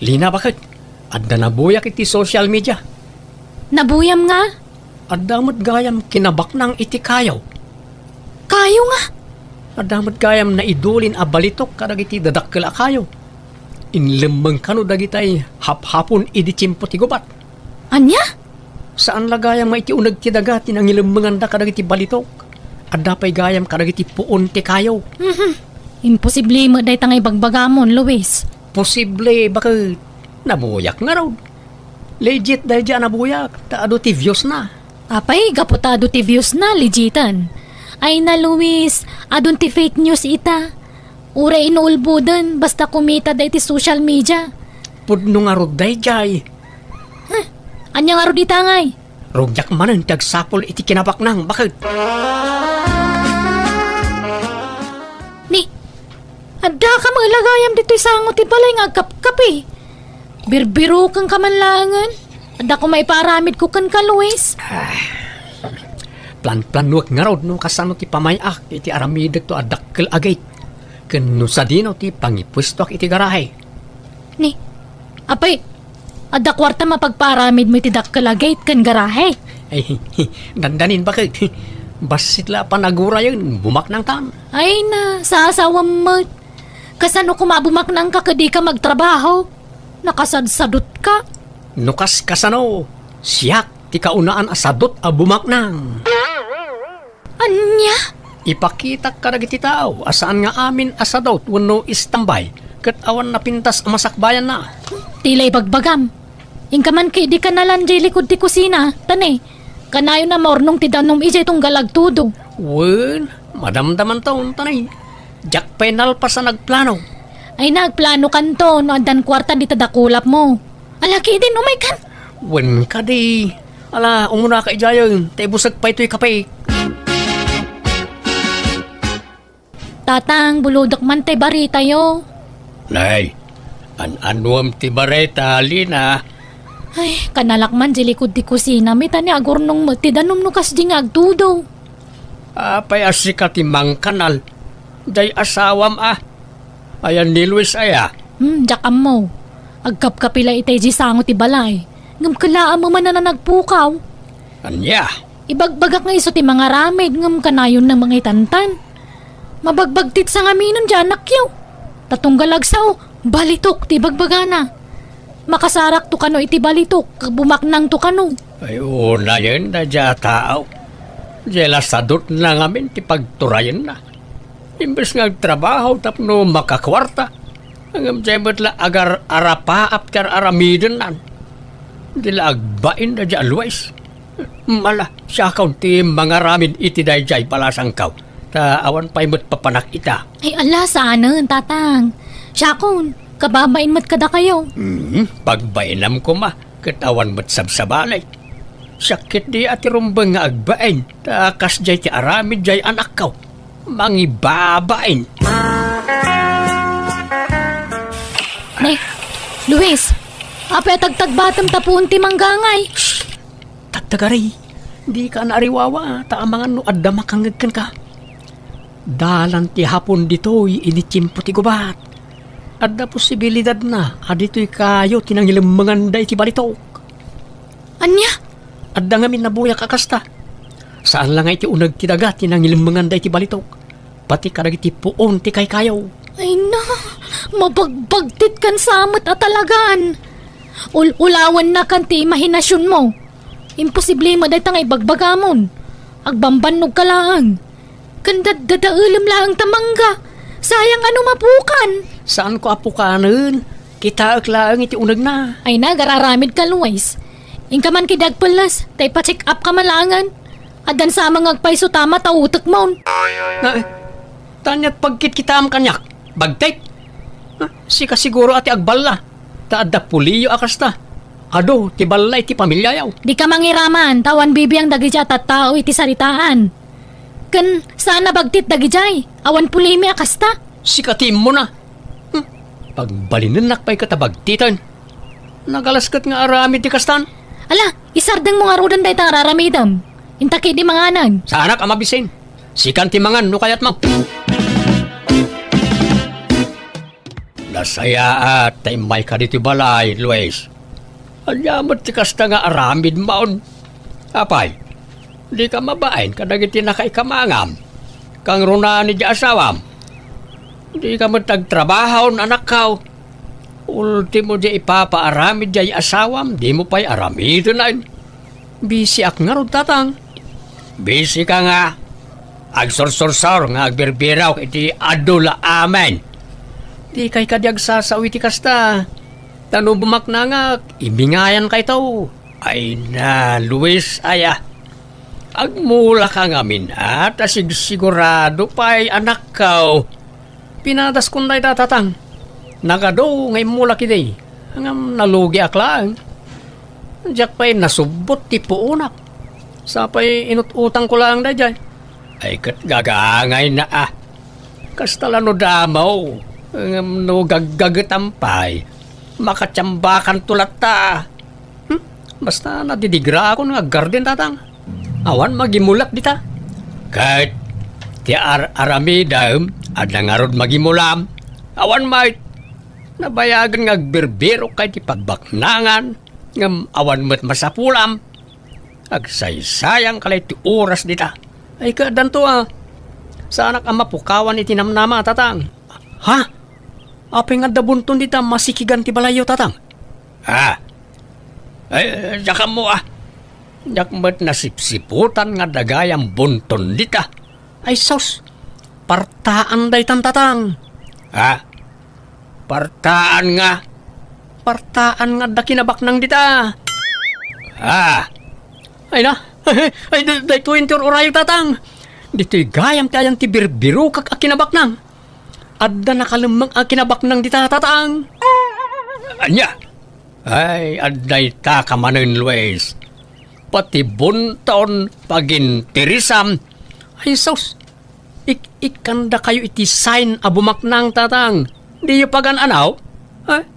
Lina, bakit? Adda nabuyak iti social media. Nabuyam nga? Adda mo't gayam kinabak ng iti kayaw. Kayo nga? Adda mo't gayam na idulin abalitok kadag iti dadakkel a kayo. Inlemeng kano dagitay hap-hapon idi tiyempo ti gubat. Anya? Saan lagayam nga iti unag ti dagati nang ilemengan da kadag iti balitok? Adda pa'y gayam kadag iti puon ti kayaw. Imposible mo day tangay bagbagamon, Luis. Posible, bakit? Nabuyak nga raw. Legit dahil dyan nabuyak. Taado ti views na. Apay, gaputado ti views na, legitan. Ay na, Luis, adun ti fake news ita. Ure inuulbudan, basta kumita day ti social media. Pudno nga raw dahil dyan. Anya nga raw di tangay? Rogyak manan, tagsapol iti kinabak nang. Bakit? Adda ka maglagayam dito'y sangot ti balay nga kap-kapi. Birbiro kang kamanlangan. Adda ko maiparamid ko kan ka, Luis. Plan-planuak nga raw no kasano ti pamayak iti aramidag to adakkel agay. Kano sa dino ti pangipwistok iti garahe. Ni, apay, adda kwarta mapagparamid mo iti dakkel agay kan garahe. Ay, dandanin bakit? Basit la panagura yun, bumak ng tan. Ay na, sa asawam mo. Kasano kumabumak nang kakadi ka magtrabaho? Nakasadsadot ka? Nukas kasano, siyak ti kaunaan asadot a bumak nang. Anya? Ipakita ka na iti tao, asaan nga amin asadot wano istambay, kat awan na pintas masakbayan na. Tilay bagbagam. Ingkaman kay di ka nalanjay likod ti kusina, tanay. Kanayo na mornong ti danom ijay tong galagtudog. Wen, madamdaman taon tanay. Jack penal pa sa nagplano. Ay nagplano kanto, no andan kwarta di tadakulap mo. Alaki din, umay kan. Wen ka di. Ala, umuna ka ijayon, tayo busag pa ito'y kapay. Tatang, buludok man tay barita yo. Nay, an-anuam ti bareta, Lina. Ay, kanalakman di likod di kusina, may tani agurnong mati danom no kas di nga agtudo. Apay asika ti mang kanal. Day asawam Ayan ni Luis aya. Jakam mo. Agkap-kapila itay di sango ti balay. Ngam kalaan mo man na nagpukaw. Anya? Ibagbagak nga iso ti mga ramid ngam kanayon ng mga itantan. Mabagbagtit sa ngaminon dyan nakyaw. Tatunggalagsaw, balitok ti bagbagana. Makasarak to kano iti balitok, bumaknang to kano. Ay una yun na dya tao. Dya sadot na ngamin ti pagturayan na. Imbes nga trabaho tapno makakwarta. Ang jemot la agar arapa apter aramidin nan. Dila agbain na dya always. Mala, siya kaunti mga ramin iti dayjay palasang kaw. Ta awan pa'y mo't papanak ita. Ay ala, saanan, tatang. Siya kun, kababain mo't kada kayo. Pagbainam ko ma, katawan mo't sabsabalay. Sakit di ati rumbang nga agbain. Ta kas jay ti aramid jay anak kaw. Mangibabain. Nay, Luis, apay tagtagbatam tapuun ti manggangay. Tagtagari, di ka naariwawa, taamangan no adda makangagkan ka. Dalan ti hapon dito'y initsimpo ti gubat. Adda posibilidad na, adito'y kayo tinangilamangan day ti balitok. Anya? Adda ngamin nabuyak akasta. Saan lang ay ti unag ti daga tinangilamangan day ti balitok. Pati karag ti puon ti kay kayo. Ay na, mabagbagtit kan samot at talagan. Ulawan na kan ti imahinasyon mo. Imposible mo dahi tangay bagbagamon. Agbambanog ka lang. Kandad dadaulam lang tamangga. Sayang ano mapukan. Saan ko apukanan? Kita lang iti unag na. Ay na, gararamid ka Luis. Inka man kidagpalas, tay pa-check up ka malangan. Adan sa mga agpaiso tama tautak mo. Tanyat pagkit kita am kanyak. Bagtay. Sika siguro ati agballa. Taadda puliyo akasta. Ado, ti balay ti pamilya yaw. Di ka mangiraman, tawan bibiyang dagijat at tao iti saritaan. Kan, sana bagtit dagijay, awan pulimi akasta. Sikatim mo na. Pagbalinan nakpay katabagtitan. Nagalaskat nga aramid ti kastan. Ala, isardang mo nga rodan dahi tang raramidam. Intaki di manganan. Sa anak amabisin. Sikan ti mangan, no kayat mo. Nasaya at taimay ka dito balay, Luis. Anyamat ti kasta nga aramid maon. Apay, di ka mabain kadagiti nakaikamangam. Kang runa ni di asawam. Di ka matagtrabaho anak kaw. Ultimo di ipapaaramid di asawam, di mo pa'y aramid na. Bisi ak nga ron tatang. Bisi ka nga. Agsorsor-sor nga agbirbiraw iti adula amen. Di kay kadyag sasawi ti kasta. Tano bumaknangak, ibingayan kay tao. Ay na, Luis, aya. Agmula ka ngamin at sigurado pa'y anak kaw. Pinadas kong day tatatang. Nagado ngay mula kiday. Hanggang nalugi aklang. Diyak pa'y nasubot ti puunak. Sapay inututang ko lang day dyan. Ay kat gagangay na ah. Kastala no damaw. No gaggagatampay. Makatsambakan tulat ta. Basta nadidigra ako ng garden tatang. Awan magimulat dita. Kahit ti aramidam at nangarod magimulam. Awan mait. Nabayagan ng agbirbiro kay ti pagbaknangan. Ngam awan mo't masapulam. Agsaysayang kalay ti oras dita. Ay kadanto ah. Sa anak ang mapukawan itinamnama tatang. Ha? Apay nga dabunton dita masikigan ti balayo tatang. Ha? Ay, jakam mo ah. Jakmat nasipsiputan nga dagayang bunton dita. Ay sos, partaan day tan tatang. Ha? Partaan nga. Partaan nga da kinabaknang dita. Ha? Ay na, ay day 20 orayo tatang. Dito'y gayam ti ayang ti birbiru kag akinabaknang. Adda nakalamang ang kinabaknang di tataang. Anya? Ay, adday ta kamanin, Luis. Pati bunton pagintirisam. Ay, sos. Ikanda kayo iti sign a bumaknang tatang. Di yu pagan anaw? Ay?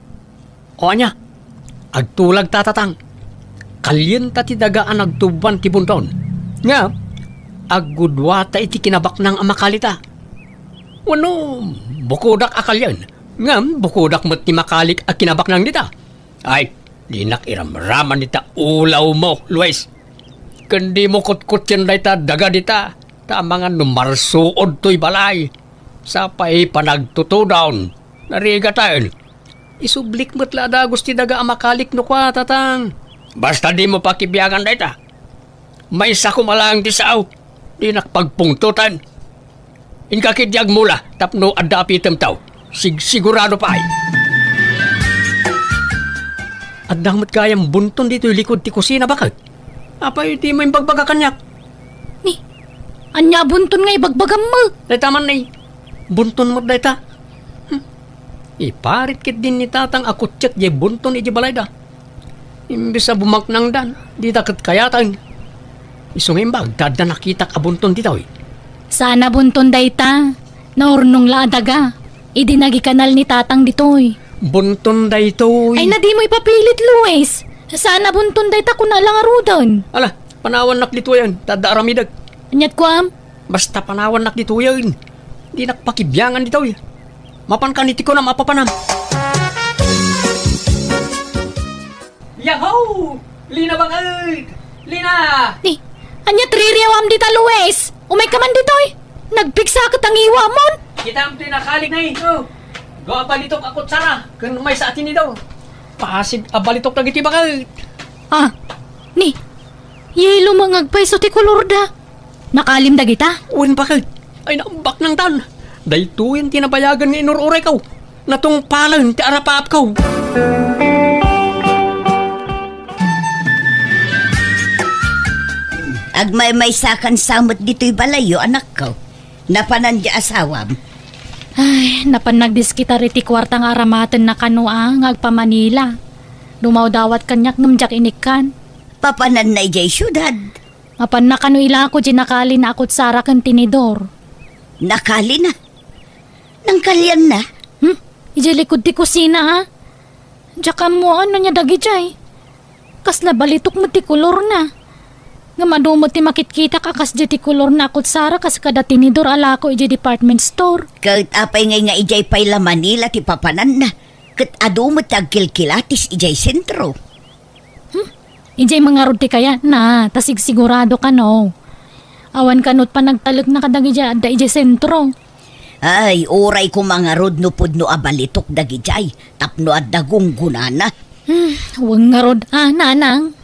O anya? Agtulag tatatang. Kalyen ta ti dagaan agtuban ti bunton. Nga, agudwata iti kinabaknang amakalita. Wano, bukudak akal yan. Ngam, bukudak mo't ti makalik a kinabaknang dita. Ay, di nakiramraman nita ulaw mo, Luis. Kundi mo kutkut yan dayta daga dita. Ta mga numarsuod to'y balay. Sa pa'y panagtutudawn. Nariga tayo. Isublik mo't lada gusti daga amakalik no kwa, tatang. Basta di mo pakibiyagan dayta. May sa kumalang di saaw. Di nakpagpungtutan. Inkakidyag mula, tapno adapi temtaw. Sigurado pa ay. At dangmat kayang bunton dito'y likod ti kusina bakit? Apay, di mo yung bagbaga Ni, anya bunton nga ibagbagam mo. Dayta man ni, bunton mo dayta. Iparit kit din ni tatang ako tsak jay bunton iji balay da. Imbis sa bumaknang dan, di takot kayatan. Isong imbag, dada nakita ka bunton dito eh. Sana bunton dayta. Naurnong laadaga. Idinagi kanal ni tatang ditoy. Bunton dayto Ay na di mo ipapilit, Luis. Sana bunton dayta kung nalang arudan. Ala, panawan nak dito yan, tadaaramidag. Anyat ko am? Basta panawan nak dito yan. Di nakpakibyangan dito eh. Mapan ka niti ko na mapapanam. Yahoo! Lina bangay! Lina! Ni, anyat ririawam dita, Luis. Umay ka man ditoy. Nagpiksa ka tang iwa mon. Kita ang tinakalig na eh. Oh. Gawa balitok akot sana. Kung may sa atin daw. Pasig abalitok na giti bakal. Ah, ni, yelo mangagpay so ti kolor da. Nakalim da kita? Uwan bakal. Ay naambak ng tan. Dahil yung tinabayagan ng inururay kaw. Natong palang ti arapaap kaw. Agmay-may sakan samot dito'y balayo, anak ko. Napanandya asawam. Ay, napanagdis kita riti kwartang aramatan na kanua ngagpa Manila. Dumaw dawat kanyak namjak inikan. Papanan na ijay syudad. Mapan na kanu ila ako jinakali na akot sara kan tinidor. Nakali na. Nangkalyan na. Ijay likod ti kusina ha. Tsaka mo ano niya dagi jay. Kasla balitok mo ti kulor na. Nga madumot ti makitkita ka kas ti kulor na akot sara kas kada tinidor ala ko ijay department store. Kahit apay ngay nga ijay payla Manila ti papanan na. Kat adumot tagkilkilatis ijay sentro. Ijay mga rod ti kaya na, tasig sigurado ka no. Awan kanot pa nagtalog na kadagi dya da ijay sentro. Ay, oray ko mga rod no pud no abalitok dagi jay. Tapno at dagong gunana. Huwag nga rod, nanang.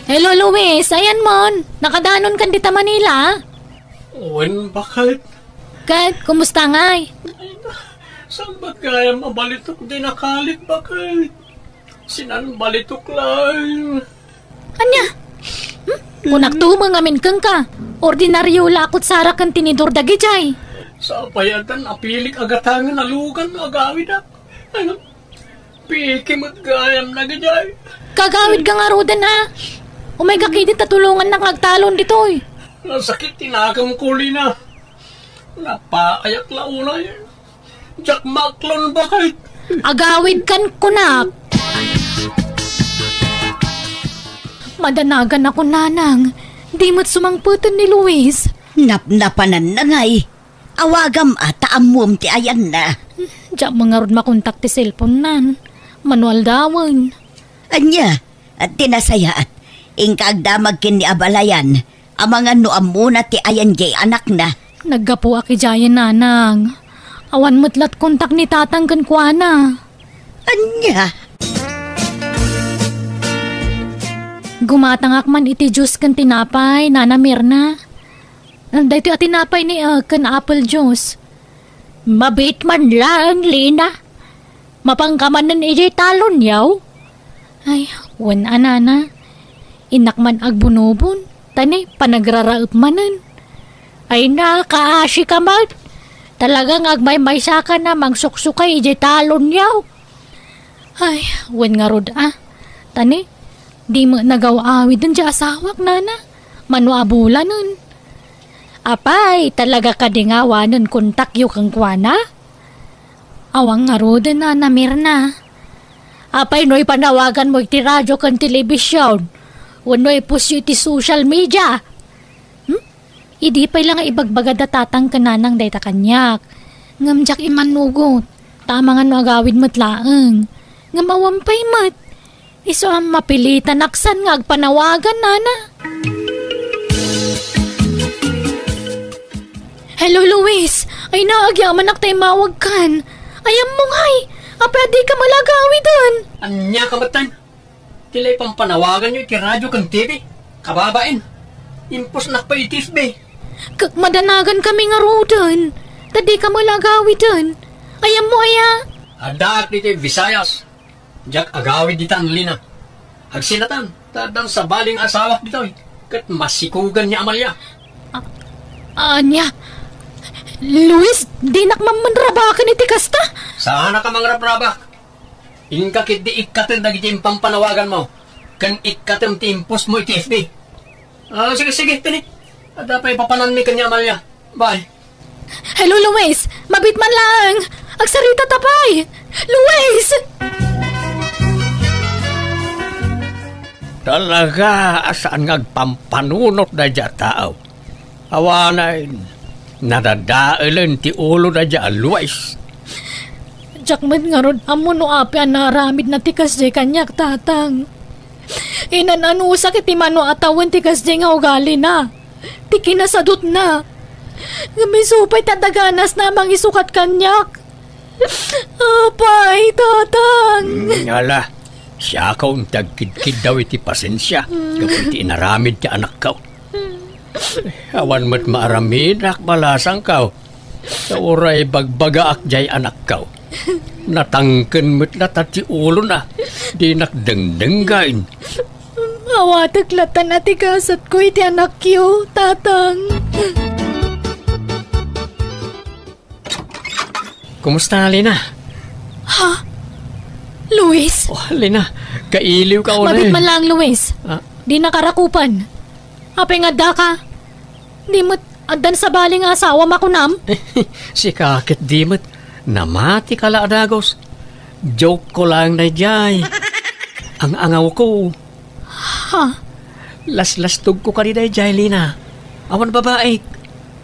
Hello, Luis. Ayan mon. Nakadanon kan dita Manila. Uwan bakal. Kat, kumusta ngay? Saan ba kaya mabalitok di nakalit bakal? Sinan balitok lang. Anya? Kunak tumang amin kang ka. Ordinaryo lakot sara kan tinidor dagi jay. Sa payatan apilik agatangan alugan agawid ak. Ano? Piki matgayam na gajay. Kagawid ka nga rodan ha. Umay kakidit tatulungan na kagtalon ditoy. Nasakit tinakam kuli na. Napaayak launay. Jack maklon bakit? Agawid kan kunak. Madanagan ako nanang. Di mo't sumangputan ni Luis. Napnapanan na ngay. Awagam ata amum ti ayan na. Diyak mga rod makontak ti cellphone nan. Manual dawan. Anya, at tinasayaat. Ingkagdamag kin ni abalayan. Amangan no amuna ti ayan jay anak na. Naggapo aki jayan nanang. Awan mo't kontak ni tatang kan kuana. Anya? Gumatangak man iti juice kan tinapay, Nana Mirna. Dahito at tinapay ni kan apple juice. Mabit man lang, Lina. Mapangkamanan iti talon yaw. Ay, wan anana. Inak man agbunobon. Tani, panagraraop manan. Ay na, kaasi ka man. Talagang agmay-may saka na mangsuksukay iti talon yaw. Ay, wan nga rod Tani, di mo nagaw-awid dun siya asawak, nana. Manuabula nun. Apay, talaga ka dingawa nun kontakyo kang kuwana? Awang nga roda na Mirna. Apay, no'y panawagan mo iti radyo kang telebisyon. Wano'y pusyo iti social media. Idi pa'y lang ibagbagad tatang kananang dayta kanyak. Ngamjak imanugot. Tama nga no agawid matlaang. Nga mawampay mat. Iso ang mapilitan aksan nga agpanawagan nana. Hello, Luis. Ay naagyaman ak tayo mawag kan. Ayam mong hay. Pwede ka malagawi dun. Anya ka matan? Tilay pampanawagan nyo iti radyo kang TV. Kababain. Impos nak pa itif be. Madanagan kami nga rodan. Tadi ka malagawi dun. Ayam mo aya. Adak dito Visayas. Diyak agawid dito ang lina. Agsinatan. Tadang sa baling asawa dito. Kat masikugan niya Amalia. Anya. Luis, di nakmamanrabakan iti kasta. Sana ka mangrab-rabak. Inkakit di ikatin na giti pampanawagan mo. Kan ikatin ti impos mo iti FB. Sige, tini. Ada pa ipapanan mi kanya Amalia. Bye. Hello, Luis. Mabit man lang. Agsarita tapay. Luis! Talaga, asaan ngagpampanunot na dya tao. Awanain. Nadadailan ti ulo na dya, Luis. Jakmed nga ron, amo no api ang naramid na tikas di kanyak tatang. Inananusak iti mano atawan tikas di nga ugali na. Ti kinasadot na. Gamisupay tadaganas na mang isukat kanyak. Apay, tatang. Ngala, siya kaong tagkidkid daw iti pasensya. Kapag iti inaramid ti anak ka. Awan mo't maaramid, akbalasang ka. Sa oray bagbaga akjay anak ka. Natangken mo't natati ulo na. Di nakdengdenggain. Awataglatan ati kasat ko iti anak yo, tatang. Kumusta, Lina? Ha? Luis? Oh, Lina, kailiw ka una. Mabit man lang, Luis. Ah? Di nakarakupan. Apay nga da ka. Di mo't adan sa baling asawa makunam. Si kakit di mo't namati ka la adagos. Joke ko lang na jay. Ang angaw ko. Ha? Las-lastog ko ka di day jay, Lina. Awan babae.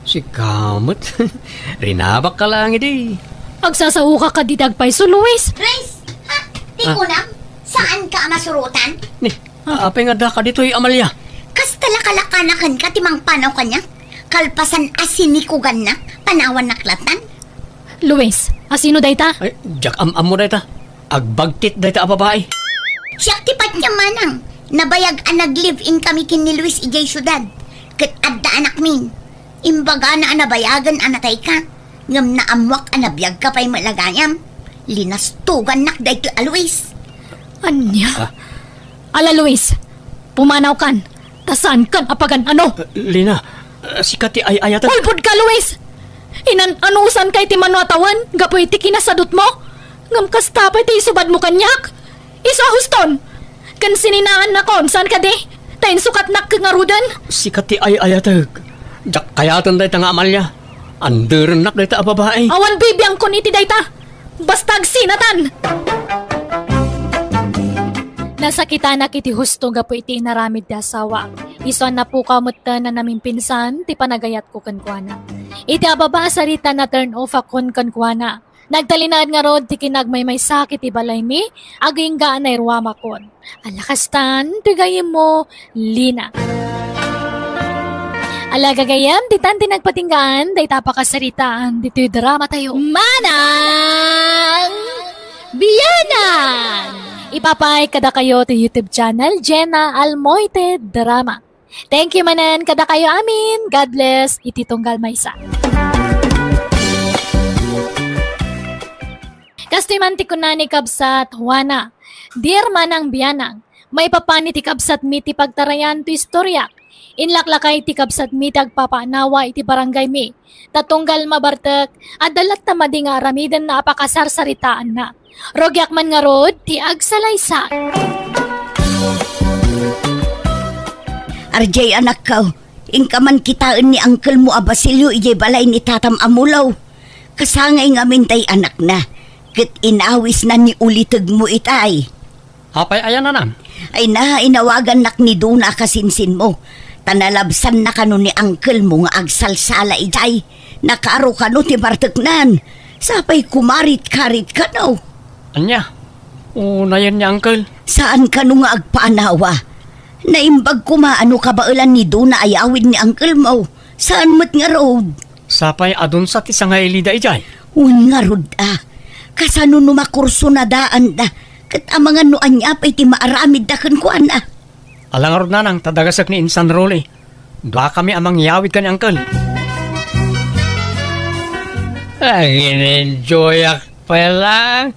Si kamot. Rinabak ka lang edi. Agsasawa ka di dagpay so, Luis. Luis, di ko na. Saan ka masurutan? Ni, apay nga da ka dito'y Amalia. Kastalaka-lakanakan ka timang panaw kanya. Kalpasan asinikugan na, panawan naklatan. Luis, asino dayta? Ay, jak am-am mo dayta. Agbagtit dayta a babae. Siyak tipat niya manang. Nabayag ang nag-live-in kami kin ni Luis ijay syudad. Kat adda anak min. Imbaga na anabayagan anatay ka. Ngam na amwak anabiyag ka pa'y malagayam. Linastugan nak dayto a Luis. Anya? Ala, Luis, pumanaw kan. Tasan kan apagan ano? Lina, si Kati ay ayatan. Ulpod ka, Luis! Anusan kay ti manuatawan? Gapoy ti kinasadot mo? Ngam kastapay ti isubad mo kanyak? Isa huston! Kan sininaan na kon, saan ka di? Tayin sukat nak ngarudan? Si Kati ay ayatan. Jak kayatan dayta nga Amalia. Anderan nak dayta a babae. Awan bibiyang kon iti dayta. Bastag sinatan! Nasakita na kiti husto gapo iti naramid da asawa. Iso na po kamot na naming pinsan, ti panagayat ko kankwana. Iti ababa sarita na turn off akon kankwana. Nagtalinaan nga rod ti kinagmay may sakit ti balay mi, aging gaan ay ruwama kon. Alakastan, tigayim mo, Lina. Alagagayam, ditan ti nagpatinggaan, day tapakasaritaan, dito'y drama tayo. Manang! Biyanan! Ipapay kada kayo to YouTube channel, Jenna Almoite Drama. Thank you manan kada kayo amin. God bless. Iti tunggal maysa. Kastoy man ti kunani kabsat Juana. Dear manang biyanang, may papani ti kabsat mi ti pagtarayan to istorya. Inlaklakay ti kabsat mi tagpapanawa iti barangay mi. Tatunggal mabartek at dalat tamadi nga aramidan na apakasarsaritaan na. Rogyak man nga rod, ti agsalaysa. RJ anak ka, ingkaman kitaan ni Uncle mo a Basilio ijay balay ni Tatam Amulaw. Kasangay nga mintay anak na, kat inawis na ni ulitag mo itay. Apay ayan na nam. Ay na, inawagan nak ni Duna kasinsin mo. Tanalabsan na kano ni Uncle mo nga agsalsala ijay. Nakaro kano ti barteknan. Sapay kumarit-karit ka no. Anya? Una yan niya, Uncle. Saan ka nung nga agpaanawa? Naimbag kumaano ka ba ulan ni Duna ayawid ni Uncle mo? Saan mo't nga road? Sapay adun sa tisang ilida ijay. Un nga road Kasano numakurso na daan da. Kat amangan no anya pa'y ti maaramid da kan kuan Alang rod nanang tadagasak ni Insan Rolly. Dua kami amang yawid ka ni Uncle. Ang in-enjoy pa lang.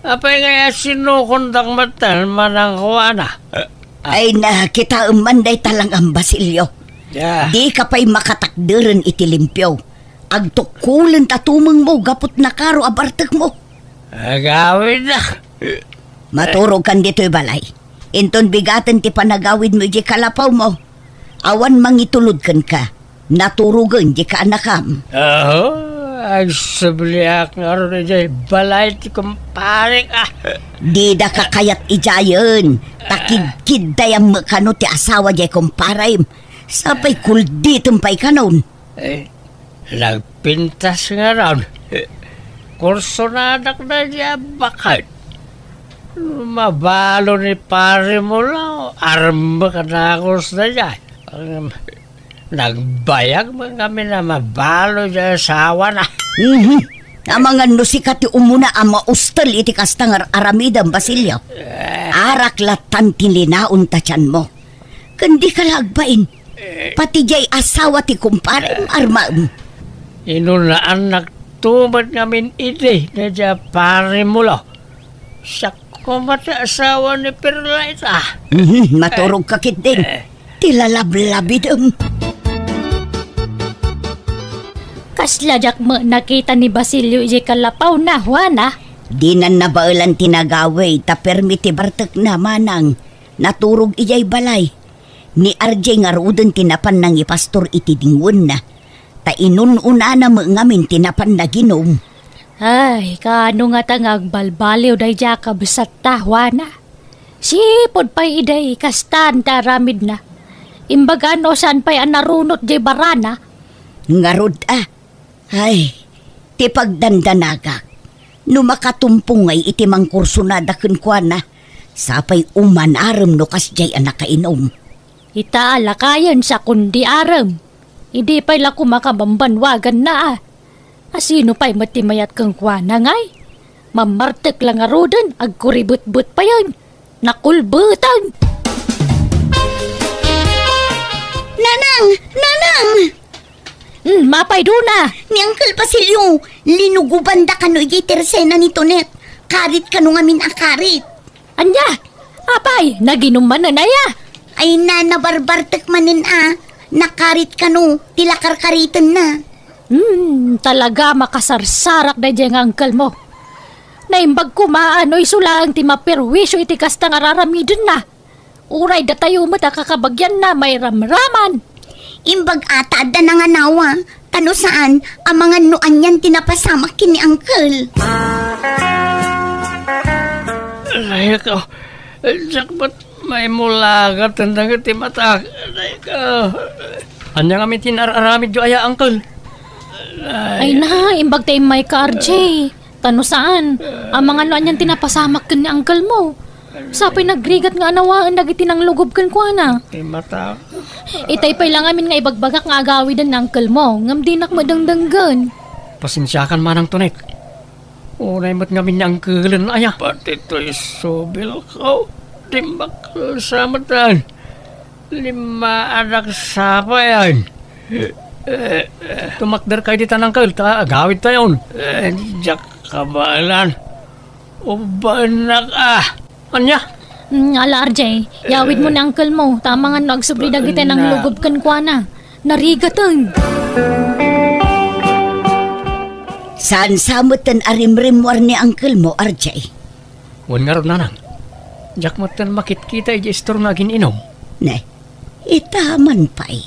Apay kaya sinukundak matan manang kuwana. Ay na kita umanday talang ang Basilio. Yeah. Di ka pa'y makatakderan iti limpyo. Agtukulan tatumang mo gapot na karo abartek mo. Agawid na. Maturog kan dito'y balay. Inton bigatan ti panagawid mo di kalapaw mo. Awan mangitulod kan ka. Naturugan di ka anakam. Agsabliak nga rin ijay. Balay ti kumparing Di da kakayat ijayan. Takid-kid dayang makano ti asawa di kumparay. Sapay kulditong pa'y kanon. Nagpintas nga rin. Kurso na anak na niya bakit. Mabalo ni pare mo lang. Arma ka na kurs na niya. Nagbayag mo kami na mabalo niya asawa na. Amangan no si kati umuna ama ustel iti kastangar aramidang Basilio. Araklatan tinlinaon ta tiyan mo. Kandi ka lagbain. Pati jay asawa ti kumpare armaam. Inunaan nagtumad ngamin iti na dya pare mo lang. Siya kumata asawa ni Perlaita. Maturog kakit din. Tilalablabidam. Kaslajak mo nakita ni Basilio iji kalapaw na, Juana. Di na nabaulan tinagaway ta permiti bartek na manang. Naturog ijay balay. Ni RJ nga rudan tinapan ng ipastor iti dingon na. Ta inununa na mo ngamin tinapan na ginom. Ay, kaano nga tangag balbaliw day dya kabsat ta, Juana. Sipod pa'y iday kastan ta ramid na. Imbaga no saan pa'y anarunot jay barana. Ngarod Ay, ti pagdandanagak. No makatumpungay iti mang kurso na dakon kwa na. Sapay umanaram no kas jay anak kainom. Itaala kayan sa kundi aram. Hindi pa'y lako makabambanwagan na Asino pa'y matimayat kang kwa na ngay. Mamartek lang arudan, agkuribut-but pa yan. Nakulbutan. Nanang! Mapay duna. Ni Uncle Basilio, linuguban da kano iti tersena ni Tonet. Karit kano ngamin akarit. Anya, apay, naginuman na naya. Ay nabarbartek manin nakarit kano, tilakarkaritan na. Talaga makasarsarak na dyan ang uncle mo. Naimbag kumaano'y sulang ti maperwisyo iti kastang araramidin na. Uray da tayo mata kakabagyan na may ramraman. Imbag ata da na nga nawa, tano saan ang mga nuan yan tinapasamak kini Uncle. Layak ko, jakbat may mulagat tandang iti matak. Layak ko. Anya kami tinararamid jo aya, Uncle. Ay na, imbag tayo may ka-RJ. Tano saan? Ang mga nuan yan tinapasamak kan ni uncle mo. Sapay nagrigat nga anawaan dagiti nang lugob kan kwa na. Mata. Itay pa'y lang amin nga ibagbagak nga agawidan ng uncle mo. Ngam dinak madangdanggan. Pasensyakan manang tunek. Unay mo't ngamin niya ang kulan aya. Pati to'y sobil ko. Timbakal sa matan. 5 anak sapayan. Tumakder kayo dito ng kal. Agawid tayo. Diyak kabalan. Ubanak Anya? Ala RJ, yawid mo na uncle mo. Tama nga nagsubli dagiti ng lugob kan kwa na. Narigatan. Saan samutan arimrimwar ni uncle mo, RJ? Wan nga ron nanang. Diyak mo't makit-kita i-gestor na gininom. Ne, itaman pa'y.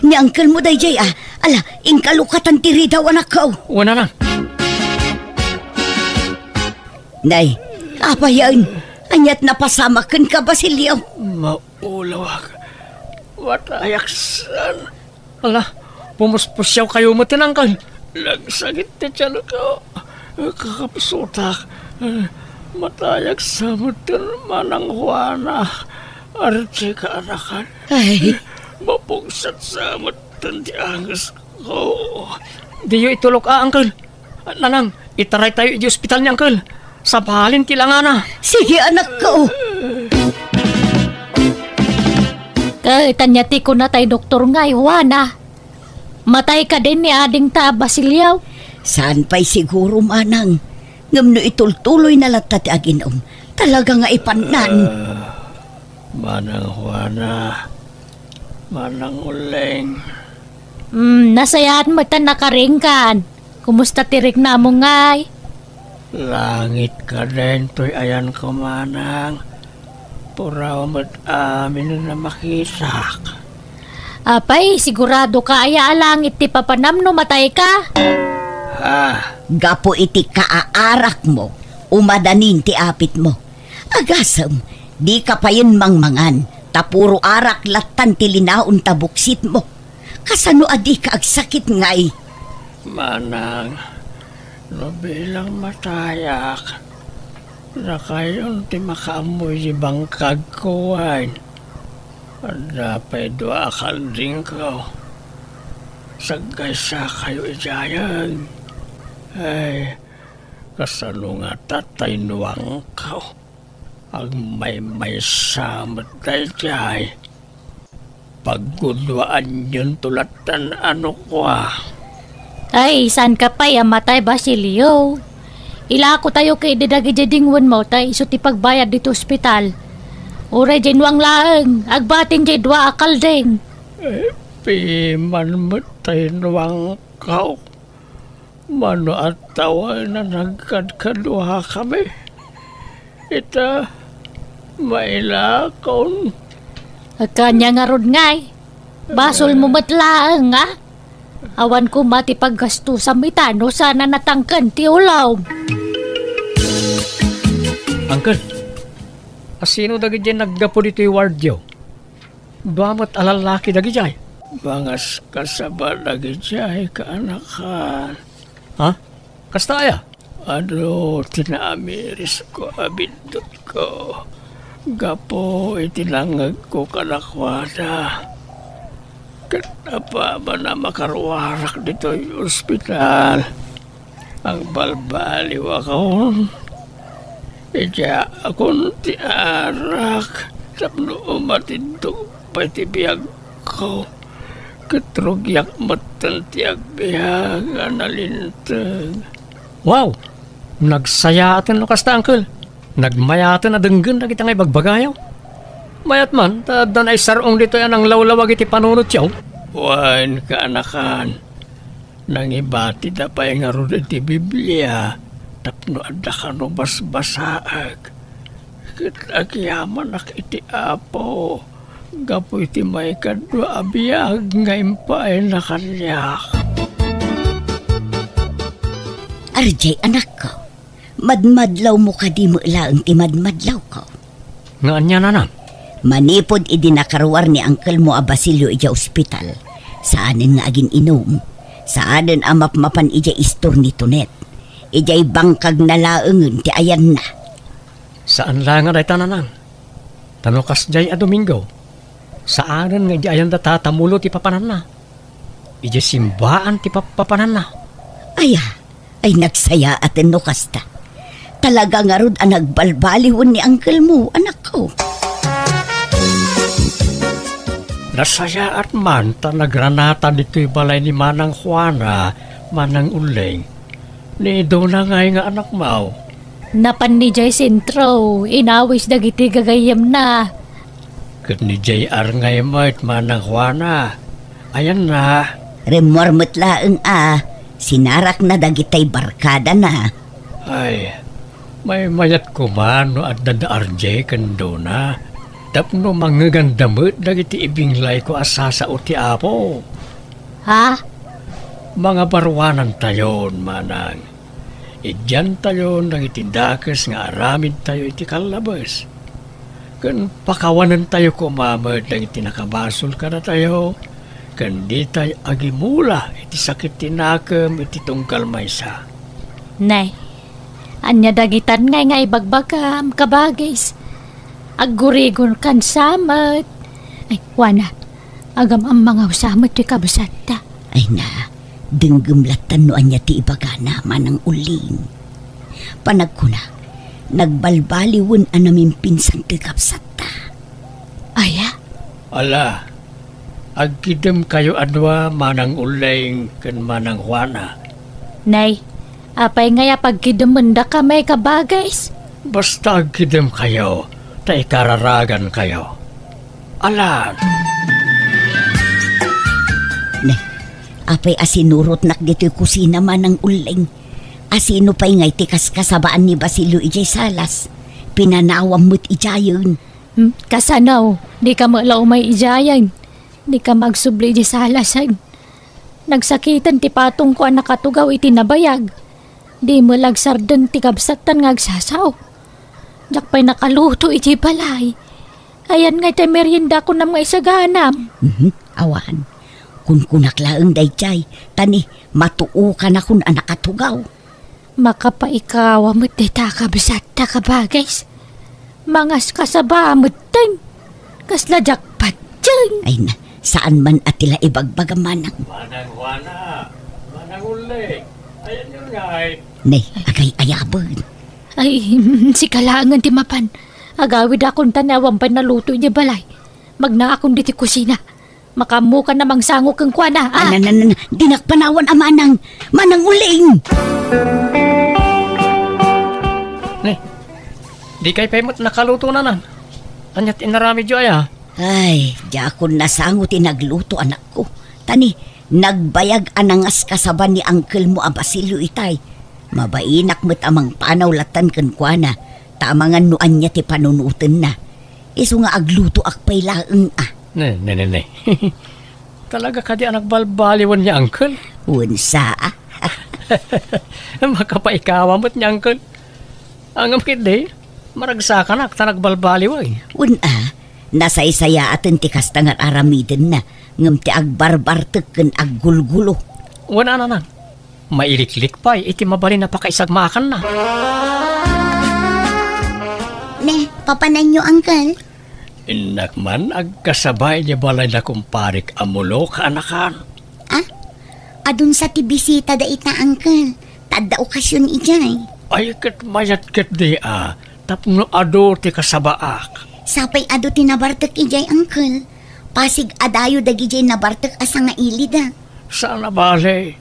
Ni uncle mo day jay Ala, ingkalukatan tiri daw anak ko. Wana na. Nay, apa yan? Anyat napasamakan ka, Basilio? Maulawag. Watayaksan. Ala, Pumuspusyaw kayo mo tinangkal. Lagsagit na tiyan ko. Kakapsutak. Matayag sa mutin manang Juana. Arche ka anakan. Ay, Mapugsat sa mutin di angas ko. Diyo itulog Uncle. Nanang, itaray tayo di ospital ni Uncle. Sabalin tilangana. sige anak ko. Tanyati ko na tay doktor nga, Juana. Matay ka din ni ading ta Basilyaw. Saan pa'y siguro manang? Ngam no itultuloy na latat aginom. Talaga nga ipanan. Manang Juana. Manang Uleng. Nasayahan mo ta nakaringkan. Kumusta tirik na mo ngay? Langit ka din, to'y ayan ko manang. Puraw mo't amin na makisak. Apay, sigurado ka aya langit ti papanam no matay ka. Gapo iti kaaarak mo, umadanin ti apit mo. Agasam, di ka pa yun mangmangan, tapuro arak latan ti linaon tabuksit mo. Kasano adi ka agsakit ngay? Manang, no bilang matayak, na kayon ti makaamoy di bangkag ko ay. Dapat doa akal din ko. Sagay sa kayo ijayan. Ay, kasano nga tatay nuwang ko. Ang may samat tayo jay. Pagkudwaan yun tulatan ano ko Ay, saan ka pa matay Basilio? Ila ko tayo kay didagi jadingwan mo tay iso ti pagbayad dito ospital. Uray jinwang laeng, agbating jay dua akal ding. Piman matay nuwang kao. Mano at tawa na nagkadkaduha kami. Ita, mailakon. Kanya nga rod ngay. Basol mo matlaeng nga. Awan ko mati paggasto sa mitano sana natangkan ti ulaw. Uncle, asino dagi dyan naggapo dito yung wardyo? Bamat alalaki dagi dyan? Bangas kasaba dagi dyan kaanakan. Ha? Kastaya? Ano, tinamiris ko abindot ko. Gapo itinangag ko kanakwada. Kenapa ba na makaruwarak dito yung ospital? Ang balbaliw ako. Ija akong tiarak. Tapno umatindog pati biyag ko. Ketrugyak matantiyag biyag analintag. Wow! Nagsayatan no kasta, Uncle. Nagmayatan na denggan na kita ngay bagbagayaw. Mayat man, tadan ay sarong dito yan ang lawlawag iti panunot siyaw. Wan ka anakan. Nangibati da pa yung arod iti Biblia. Tapno adda ka no basbasaag. Kitagyaman ak iti apo. Gapo iti may kadwa abiyag ngayon pa ay nakanyak. RJ, anak ko, madmadlaw mo ka di mo ilaang ti madmadlaw ko. Nga anya nanang? Manipod idinakaruar ni Uncle mo a Basilio ija ospital. Saanin nga agin inom. Saanin amap-mapan ija istor ni Tunet. Ijay bangkag na laengen ti ayan na. Saan lang nga day tananang? Tanukas jay a Domingo. Saanin nga ija ayan da tatamulo ti papanan na. Ija simbaan ti papanan na. Ay nagsaya atin no kasta. Talaga nga rod ang nagbalbaliwan ni Uncle mo, anak ko. Nasaya at man ta nagranata dito'y balay ni Manang Juana, Manang Uleng. Ni na nga anak mo. Napan ni Jay Sentro, inawis dagiti gagayam na. Kat ni JR ngay mo at Manang Juana. Ayan na. Remormot laeng sinarak na dagitay barkada na. Ay, may mayat ko man no at dada RJ kando na. Tapno mangagandamot dagiti ibinglay ko asasa o ti apo. Ha? Mga barwanan tayon, Manang. Idyan tayon dagiti dakes nga aramid tayo iti kalabas. Kan pakawanan tayo kumamad dagiti nakabasol ka na tayo. Kanditay agimula iti sakit tinakam iti tungkal maysa. Nay, anya dagitan nga ibagbagam kabagis. Aggurigon kan samat. Ay, wana, agam ang mga usamat ti kabasata. Ay na, dinggumlatan no anya ti ibagana manang uling. Panagkuna, nagbalbaliwon anamin pinsan ti kapsata. Aya? Ala, agkidem kayo adwa manang uling ken manang wana. Nay, apay ngaya pagkidumunda ka may kabagis. Basta agkidem kayo, ta ikararagan kayo. Alan! Ne, apay asinurot nak dito'y kusina manang uling. Asino pa'y ngay tikas kasabaan ni Basilio ijay salas. Pinanawam mo't ijayon. Kasanaw, di ka malaw may ijayan. Di ka magsubli di salasan. Nagsakitan ti patong ko ang nakatugaw iti nabayag. Di mo lagsardan ti kabsatan ngagsasaw. Diyak pa'y nakaluto iti balay. Ayan nga iti merienda ko na mga isaganam. Awan, kun kunaklaang dayjay, tani matuo ka na kun anak katugaw. Makapaikawa mo't di ta kabsata kabagais. Mangas kasaba mo't tan. Kasla jakpat dyan. Ay na, saan man atila ibagbaga manang. Manang wana, manang uling. Ayan yun nga ay. Ne, agay ayabon. Ay, si kalangan ti mapan. Agawid akong tanawang panaluto niya balay. Magna akong diti kusina. Makamu ka namang sango kang kuwana. Dinakpanawan amanang. Manang uling! Ne, di kay paimot nakaluto na nan. Anyat inarami jo ay Ay, di ako nasango tinagluto anak ko. Tani, nagbayag anangas kasaban ni uncle mo a Basilio itay. Mabainak mo't amang panawlatan kan kuwana. Tamangan nuan niya ti panunutan na. Iso nga agluto akpay laeng Ne. Talaga ka di anak balbaliwan niya, uncle? Unsa Makapaikawa mo't niya, uncle. Angam kidi, maragsakan ak tanag balbaliway. Nasaysaya atin ti kastangar aramiden na. Ngam ti agbarbartek ken aggulgulo. Wala na. Mailiklik pa, iti mabali na pakaisagmakan na. Ne, papanan nyo, uncle? Inak man, agkasabay niya balay na kumparik amulo ka anakan. Adun sa tibisita da ita, uncle. Tada okasyon ijay. Ay, kat mayat kat di tapno ado ti kasabaak. Sapay ado tinabartek ijay, uncle. Pasig adayo dagijay nabartek asa nga ilida. Sana bale,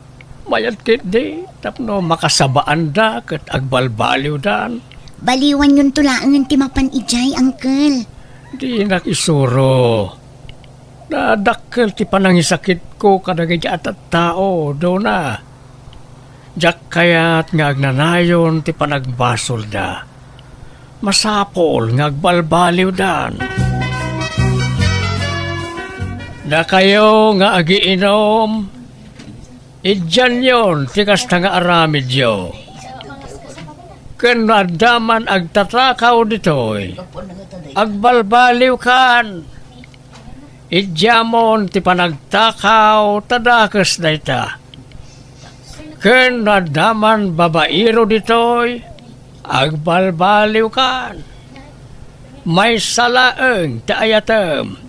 mayat kat di, tapno makasabaan da kat agbalbaliw dan. Baliwan yung tulaangan timapan ijay, uncle. Di nakisuro. Nadakkel ti panangisakit ko kadagay at tao, do na. Jak kayat nga agnanayon ti panagbasol da. Masapol nga agbalbaliw dan. Da kayo nga agiinom, idyan yon ti kasta nga aramid yo. Ken nadaman agtatakaw ditoy, agbalbaliw kan. Idyamon ti panagtakaw tadakas dayta. Ken nadaman babairo ditoy, agbalbaliw kan. May salaeng ti ayatem.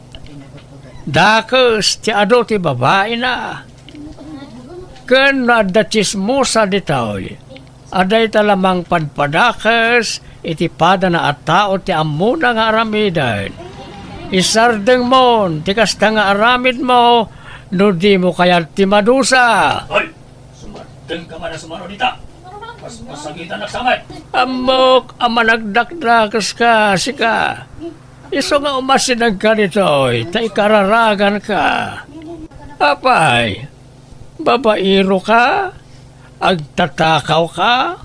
Dakas ti ado ti babae na. Ken nadatismusa ditoy. Aday talamang padpadakas, iti pada na at tao ti amuna nga aramidan. Isardeng mo, ti kasta nga aramid mo, no di mo kaya ti madusa. Hoy! Sumadeng ka man na sumano dita. Mas masagitan nagsamay. Amok, amanagdakdakas ka, sika. Iso nga umasinag ka ditoy, ta ikararagan ka. Apay, babairo ka? Agtatakaw ka?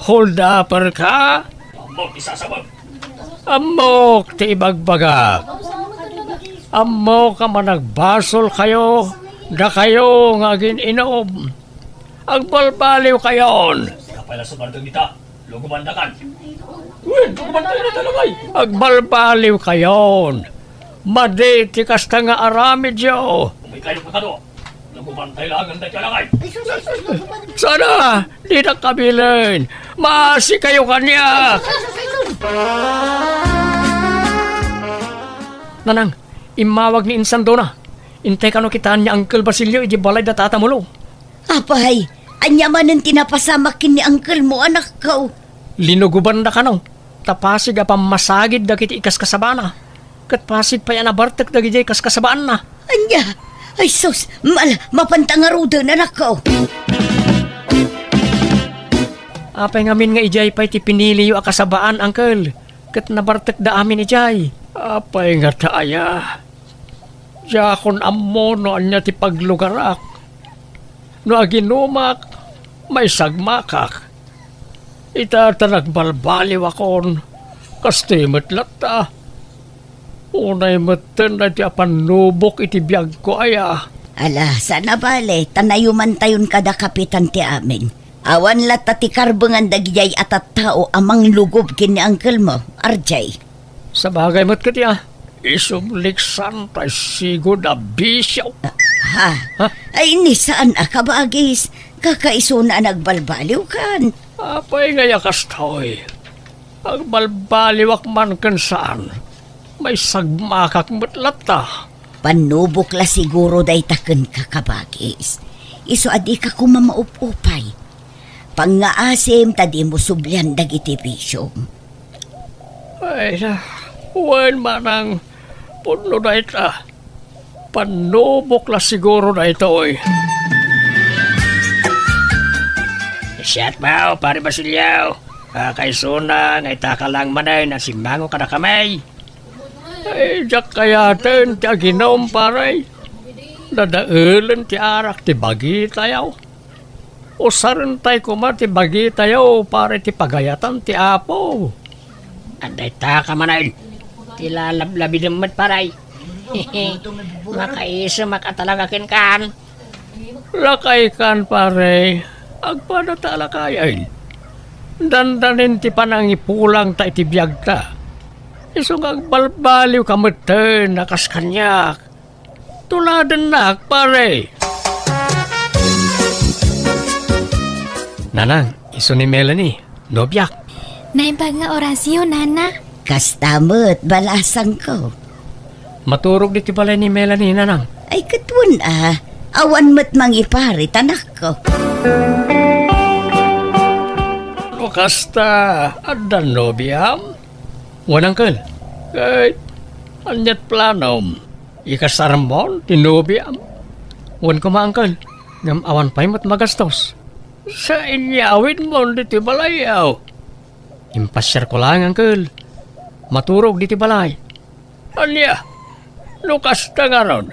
Hold upper ka? Amok isasabag. Amok ti ibagbagak. Amok ka managbasol kayo, da kayo nga gininom. Agbalbaliw kayon. Kapala sa bardang dita, lugumandakan. Lugumandakan na talagay. Agbalbaliw kayon. Madi ti kasta nga aramid yo. May kayo pa kano. Nagubantay lang ang dakalangay. Ay, sus, naguban. Sana, di na kabilin. Maasi kayo kanya. Nanang, imawag ni Insan Dona. Intay kano kitaan niya Uncle Basilio iji balay da tatamulo. Apay, anya man ang tinapasamakin ni uncle mo, anak ko. Linuguban da kano. Tapasig a pamasagid da kiti ikas kasabana. Kat pasig pa yan abartek da gijay kas kasabaan na. Anya, ay sus, mapantangaruda na anak ko. Apay ngamin nga ijay pa'y ti pinili yu akasabaan, Uncle. Kat nabartek da amin ijay. Apay nga taaya. Yakon ammo no anya ti paglugarak. No aginumak, may sagmakak. Ita nagbalbaliw akon. Kastimot lata. Unay matan na ti apanubok iti biyag ko aya. Ala, sana bale, tanayuman tayon kada kapitan ti amin. Awan lata ti karbengan dagijay atat tao amang lugob kini uncle mo, RJ. Sa bagay mo't katiya. Isumliksan tay sigod a bisyaw. Ha? Ay, ni saan akabagis? Kakaiso na nagbalbaliw kan. Apay nga yakas taoy. Ang balbaliwak man kan saan. May sagmakak matlata. Panubok la siguro day taken kakabagis. Iso adi ka kumamaup-upay. Pangaasim tadi mo sublian dagiti bisyong. Ay na, huwag manang puno na ita. Panubok la siguro na ito oy. Siyat ba o, pare Basilio? Kaiso na, ngay taka lang manay na simango ka na kamay. Ay, diyak kayatin ti aginom paray. Nadaulan ti arak ti bagi tayaw. Usaran tay kuma ti bagi tayaw pare ti pagayatan ti apo. Anday taka manay. Tilalablabi naman paray. Makaisa makatalagakin kan. Lakay kan pare. Agpada talakayan. Dandanin ti panangipulang ta iti biyag ta. Isong agbalbaliw kameten nakas kanyak. Tuladan nak pare. Nanang, iso ni Melanie. Nobyak. Naimbag nga orasyon, nana. Kastamot, balasang ko. Maturog diti balay ni Melanie, Nanang. Ay, katun awan mo't mangipari, tanak ko. Kasta, adan nobiam? Wan, Uncle. Kahit, anyat planom. Ikasarmon, tinobiam. Wan ko ma, Uncle. Ngam awan pa'y mat magastos. Sa inyawin mo diti balayaw. Impasyar ko lang, Uncle. Maturog diti balay. Anya, lukas ta nga ron.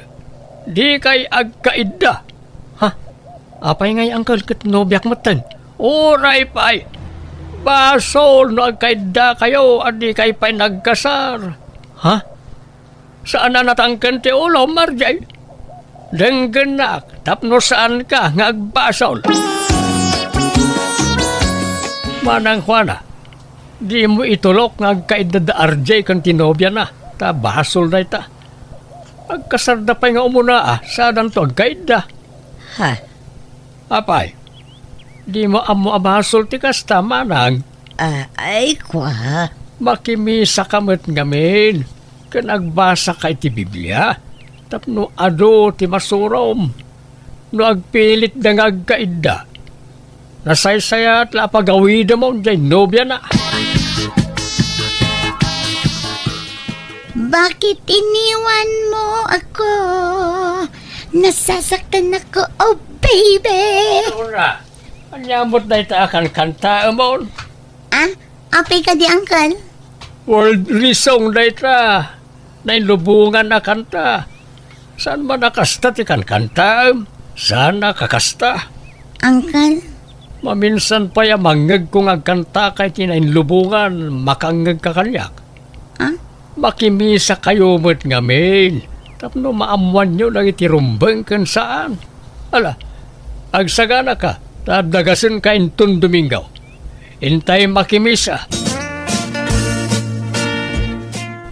Di kay agkaida. Ha? Apay ngay, Uncle, kat nobyak matan. Uray pa'y. Basol no agkaida kayo at di kay pa'y nagkasar. Ha? Saan na natangkan ti ulo, Marjay? Denggenak, tapno saan ka nga agbasol? Manang Juana, di mo itulok nga agkaida da RJ kan tinobya na. Ta basol na ita. Agkasar na pa'y nga umuna saan to agkaida. Ha? Apay, di mo amo abasol ti kasta, manang. Ay, kwa. Makimisa kamot ngamin. Kan agbasa kay ti Biblia. Tapno ado ti masurom. No agpilit da nga agkaida. Nasaysaya at lapagawida mo dyan nobya na. Bakit iniwan mo ako? Nasasaktan ako, oh baby! Ura, anyamot na ita akan kanta mo. Ah, apay ka di, Uncle? World resong na ita. Nainlubungan na kanta. Saan man nakasta ti kan kanta? Saan nakakasta? Uncle? Maminsan pa ya mangag kung agkanta kay tinainlubungan, makangag ka kanyak. Ah? Makimisa kayo mo't ngamin. Tapno maamuan nyo lang itirumbang kan saan. Ala, agsagana ka, tadagasin ka intun Domingaw. Intay makimisa.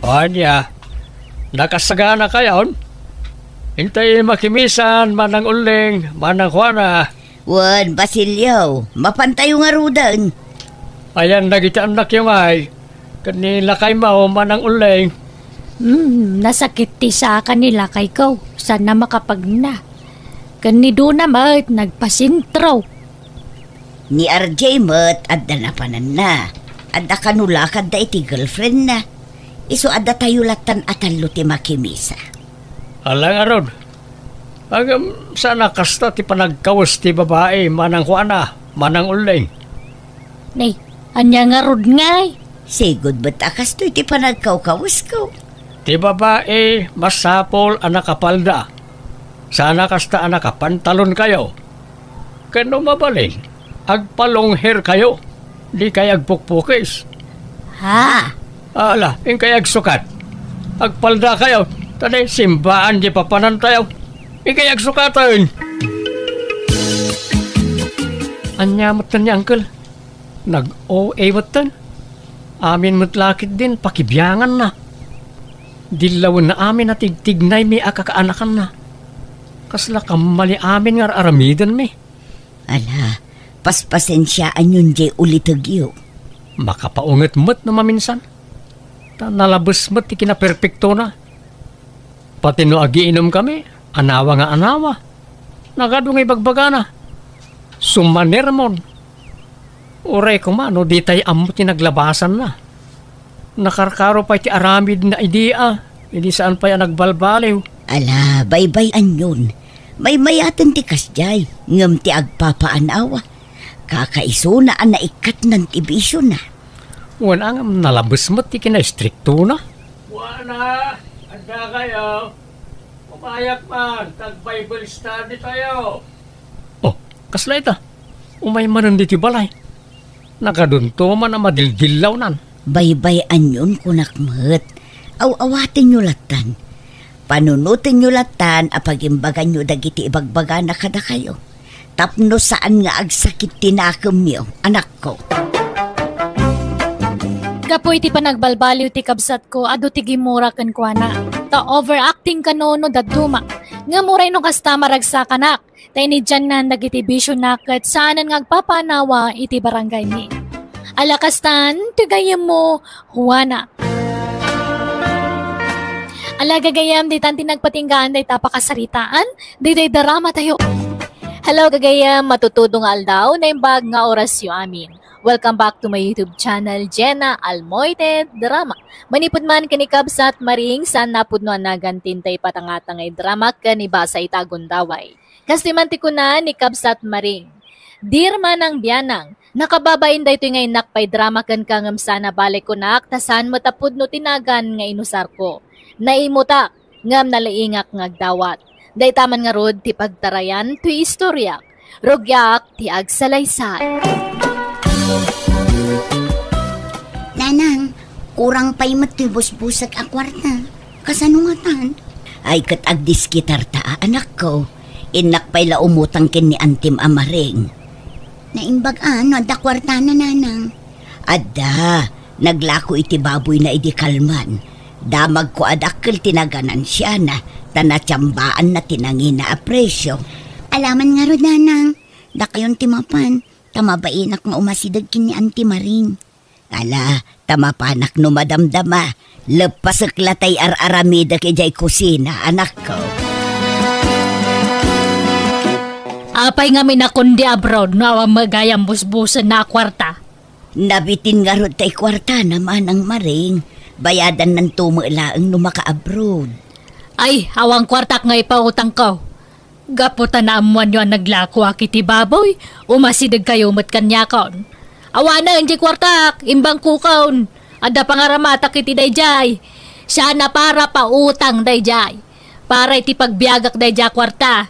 O niya, nakasagana ka yon? Hintay makimisan, manang uling, manang Juana. Wan, Basilio, mapantayo nga rudan. Ayan, nagita anak yung ay. Kanila kay mao, manang uling. Nasakit ti sa kanila kay ko. Sana makapagna. Kanido na mat, nagpasintraw. Ni RJ mat, adda na panan na. Adda kanulakad da iti girlfriend na. Iso adda tayo latan atalo ti makimisa. Alang aron. Agam sana kasta ti panagkawas ti babae, manang Juana, manang uling. Nay, anya nga rod ngay. Sigod ba't akas to iti panagkawkawas ko? Ti babae, masapol anak kapalda. Sana kasta anak kapantalon kayo. Kano mabalin, agpalong hair kayo. Di kay agpukpukis. Ha? Ala, yung kay agsukat. Agpalda kayo. Tani, simbaan di papanan tayo. Yung kay agsukatan. Anyamot na niya, uncle. Nag-OA matan. Amin mutlakit din, pakibyangan na. Dilawan na amin at tigtignay mi akakaanakan na. Kasla kamali amin nga aramidan mi. Ala, paspasensyaan yun jay ulitagyo. Makapaungat mat na maminsan. Nalabas mat ti kinaperpekto na. Pati no agiinom kami, anawa nga anawa. Nagadungay bagbaga na. Sumanermon. Uray ko mano, di tayo amo tinaglabasan na. Nakarkaro pa iti aramid na idea. Hindi saan pa yan nagbalbaliw. Ala, baybay-an yun. May mayatan ti kasjay, ngam ti agpapaanawa. Kakaiso na ang naikat ng tibisyo na. Wala nga nalabas mo ti kina-stricto na. Wala, anda kayo. Umayak man, tag-Bible study tayo. Oh, kasla ita. Umay man ti balay. Nakadunto man na madildilaw nan. Baybay-an yun kunakmat. Aw-awatin nyo latan. Panunutin nyo latan apagimbagan nyo dagiti ibagbaga na kada kayo. Tapno saan nga agsakit tinakam nyo, anak ko. Gapoy ti panagbalbaliw ti kabsat ko, ado ti gimura kan kuana. Ta overacting kanono daduma. Nga muray no kasta maragsa kanak. Ta ini dyan na nagiti bisyo nakat saanan nga agpapanawa iti barangay ni. Alakastan, tigayam mo, Juana. Alagagayam, di tanti nagpatinggaan, day tapakasaritaan, day darama tayo. Hello gagayam, matutudong aldaw na imbag nga orasyo amin. Welcome back to my YouTube channel, Jenna Almoited Drama. Manipod man kanikabsat maring saan napudno nagantintay patangatangay drama kanibasa itagundaway. Kastimanti ko na ni Kabsat Maring. Dirma ng biyanang, nakababain da ito ngay nakpay drama kan kangam sana balik ko nak, tasan matapud no tinagan nga inusar ko. Naimutak, ngam nalaingak ngagdawat. Day taman nga rod ti pagtarayan ti istoryak. Rogyak ti agsalaysay. Nanang, kurang pa'y matibos-busak a kwarta. Kasanungatan. Ay kat agdiskitar ta, anak ko. Inak pa'y laumutang kin ni Antim Amaring. Naimbag ano, da kwarta na nanang. Adda, naglako iti baboy na idi kalman. Damag ko adakkel tinaganan siya na, tanatsambaan na tinangin na apresyo. Alaman nga ro nanang, da kayon timapan, tamabainak nga umasidag kin ni Auntie Maring. Ala, tamapanak no madamdama, lepasak latay ar-aramida kay jay kusina, anak ko. Apay nga minakundi abroad, nga magayang busbusan na kwarta. Nabitin nga ro tay kwarta naman ang Maring. Bayadan ng tumulaang no maka-abroad. Ay, awang kwartak nga ipautang ko. Gaputa na amuan nyo ang naglako akiti baboy, umasidag kayo mat kanyakon. Awana ang di kwartak, imbang kukaon. Ada pangaramatak iti dayjay. Siya na para pautang dayjay. Para iti pagbiagak dayjay kwarta.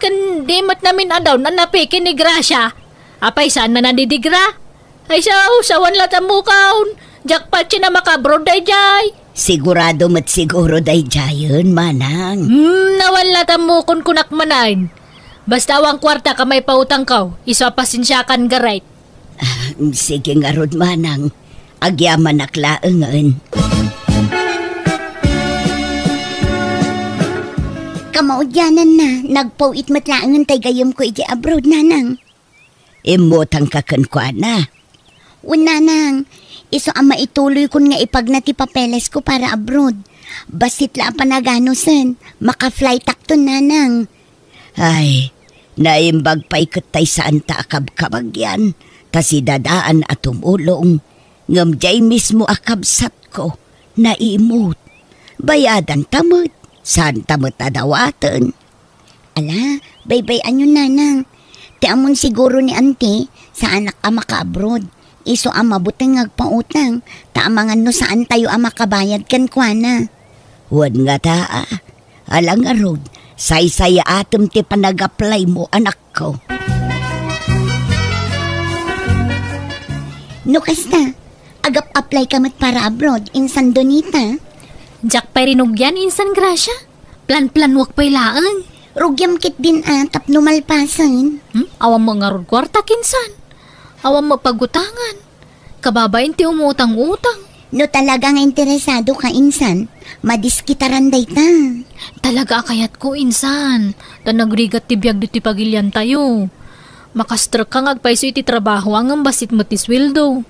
Kandi mat namin adaw na napikin ni Gracia. Apay saan na nandidigra? Ay sawan latang mukaon. Jackpot siya na makabroad dayjay. Sigurado mat siguro dayjayon, manang. Nawala tamukon kunak manain. Basta awang kwarta ka may pautang ka, isa pasensyakan garait. Sige nga rod, manang. Agyaman aklaangan. Kamaudyanan na, nagpauit matlaangan tay gayam ko iti abroad, nanang. Imotang kakankuana. Nanang, iso ang maituloy kun nga ipag na ti papeles ko para abroad. Basit la panaganosen, maka-fly takton, nanang. Ay, naimbag pa ikatay saan ta akab-kabag yan. Ta si dadaan at tumulong. Ngamjay mismo akabsat ko, naimot. Bayadan tamot, saan tamot adawatan. Ala, baybay-an yun, nanang. Ti amon siguro ni auntie, sa anak ka maka-abroad. Iso ang mabuting ngagpautang, taamangan no saan tayo ang makabayad kan kuana. Huwag nga taa, alang arod, say-saya atom ti panag-apply mo, anak ko. No kasta, agap-apply kamat para abroad, insan donita. Jack pa rinugyan, insan Gracia. Plan-plan wak pa'y laang. Rugyam kit din tap numalpasan. Awam mo nga rod kwarta, kinsan. Awam mo pagutangan. Kababain ti umutang-utang. No talagang interesado ka, insan, madiskitaran day ta. Talaga kayat ko, insan. Ta nagrigat ti biyag ti pagilyan tayo. Makastrak kang agpaiso iti trabaho ang basit mo ti sweldo.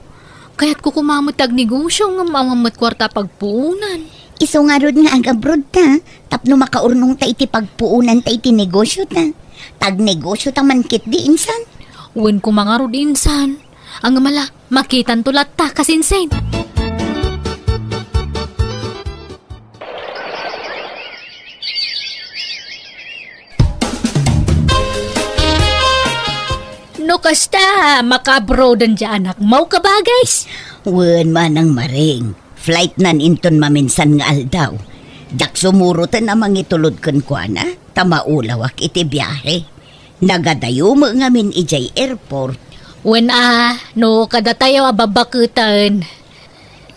Kaya't ko kumamot ag negosyo ng mamamot kwarta pagpuunan. Iso nga rod nga ag-abroad ta, tapno makaurnong ta iti pagpuunan ta iti negosyo ta. Tag-negosyo ta man kit di, insan. Uwin ko mga rod, insan. Ang mala, makitan tulat ta kasinsen. No kasta, maka-abroadan dyan anak. Mau ka ba, guys? Wen manang maring. Flight nan inton maminsan nga aldaw. Jak sumurutan namang itulod kan kuana. Tamaulawak iti biyahe. Nagadayo mo ngamin ijay airport. Wen no kada tayo ababakutan.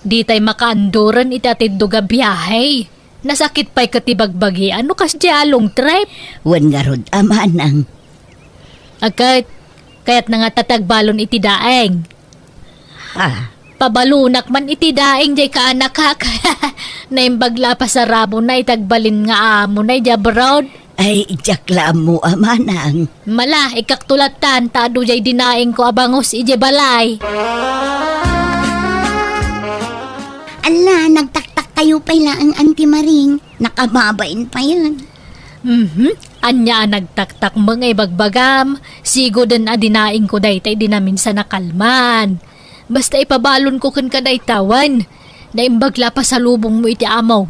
Di tayo makaanduran iti atidog a biyahe. Nasakit pa'y katibagbagi. Ano kas di along trip? Wen nga rod amanang. Kaya't nga tatagbalon iti daeng. Ha? Pabalunak man iti daeng jay kaanak hak. Naimbagla pa sa rabo na itagbalin nga amo na ijabroad. Ay, jakla mo amanang. Mala, ikaktulatan, tado jay dinaeng ko abangos ije balay. Ala, nagtaktak tayo pala ang Auntie Maring. Nakababain pa yan. Anya nagtaktak mga ibagbagam. Sigo din adinaing ko daytay di namin sa nakalman. Basta ipabalon ko kan kadaytawan. Naimbagla pa sa lubong mo iti amaw.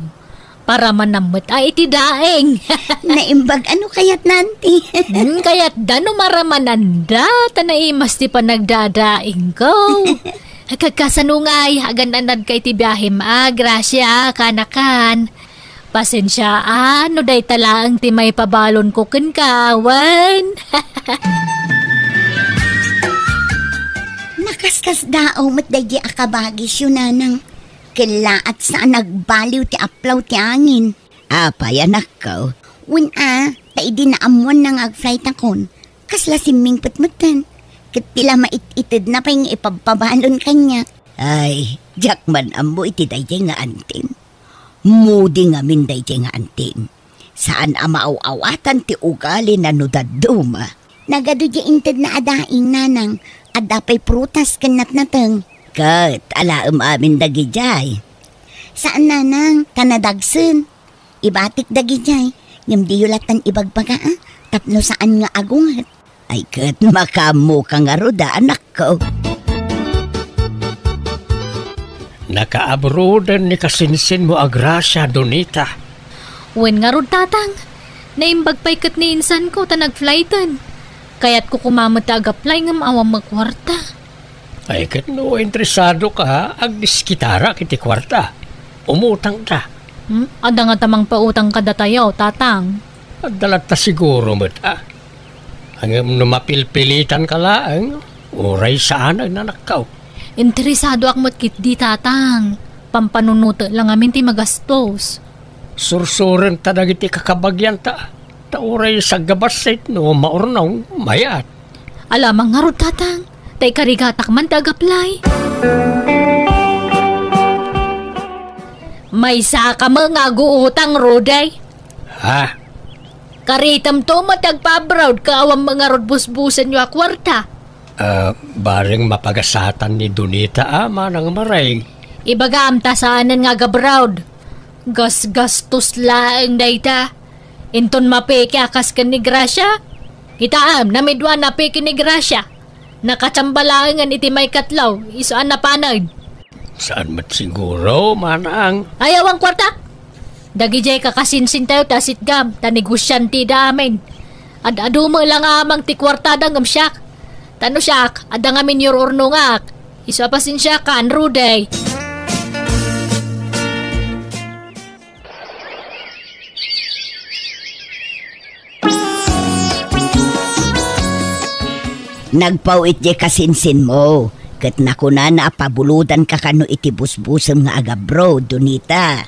Para manamot ay iti daeng. Naimbag ano kayat nanti? Kaya't dano maramananda. Tanaimas ti pa nagdadaing ko. Kagkasanungay, agan-anad kay ti biyahim Gracia, kanakan. Pasensya no day talaang ti may pabalon ko ken kawan. Nakaskas dao mat day akabagis yun, nanang. Kila at saan nagbaliw ti aplaw ti angin. Apay anak ko. Wen tay di naamuan nang ag-flight akon. Kasla siming putmutan. Kitila mait-itid na pa yung ipapabalon kanya. Ay, jak man amo iti dayjay nga antim. Mudi nga min dayjay nga antim. Saan amaaw-awatan ti ugali na nudaduma. Nagado di inted na adaing, nanang. Adapay prutas kanat nateng. Kat, alaam amin dagijay. Saan, nanang? Kanadagsen. Ibatik dagijay. Ngam di yulatan ibagbaga tapno saan nga agungat. Ay kat, makamu ka nga roda, anak ko. Nakaabrodan ni kasinsin mo Gracia, Donita. Wen nga rod tatang. Naimbag pa'y kat ni insan ko ta nagflightan. Kaya't ko kumamata ag-apply ngam awang magkwarta. Ay kat no interesado ka, agdiskitara kiti kwarta. Umutang ta. Ada nga tamang pautang kada tayo, tatang. Dalat ta siguro mo't Hanggang numapilpilitan ka lang, oray saan ang nanakaw. Interesado ak mo't kit di tatang. Pampanunuto lang amin ti magastos. Sursuren ta dagiti kakabagyan ta. Ta oray sa gabasit no maurnong mayat. Alamang nga rod tatang. Tay karigatak man tagaplay. May saka mga guutang roday. Ha? Karitam to matagpa-abroad kaawang mga rodbus-busan nyo akwarta. Baring mapagasatan ni Donita manang maray. Ibagamta saanan nga gabroad. Gastos laang dayta. Inton mapeke akas ka ni Gracia. Kitaam, namidwa na peke ni Gracia. Nakatsambalangan iti may katlaw, isuan na panag. Saan mat siguro, manang? Ayaw ang kwarta. Dagijay kakasinsin tayo tasit gam, tanegosyan ti damin. Adu mo lang amang ti kwartada ngam siyak. Tano siyak, adang amin yor ornongak. Isu apasin siya kan, Ruday. Nagpawit di kasinsin mo. Kat nakuna na pabuludan ka kano iti busbusam nga agabro, Donita.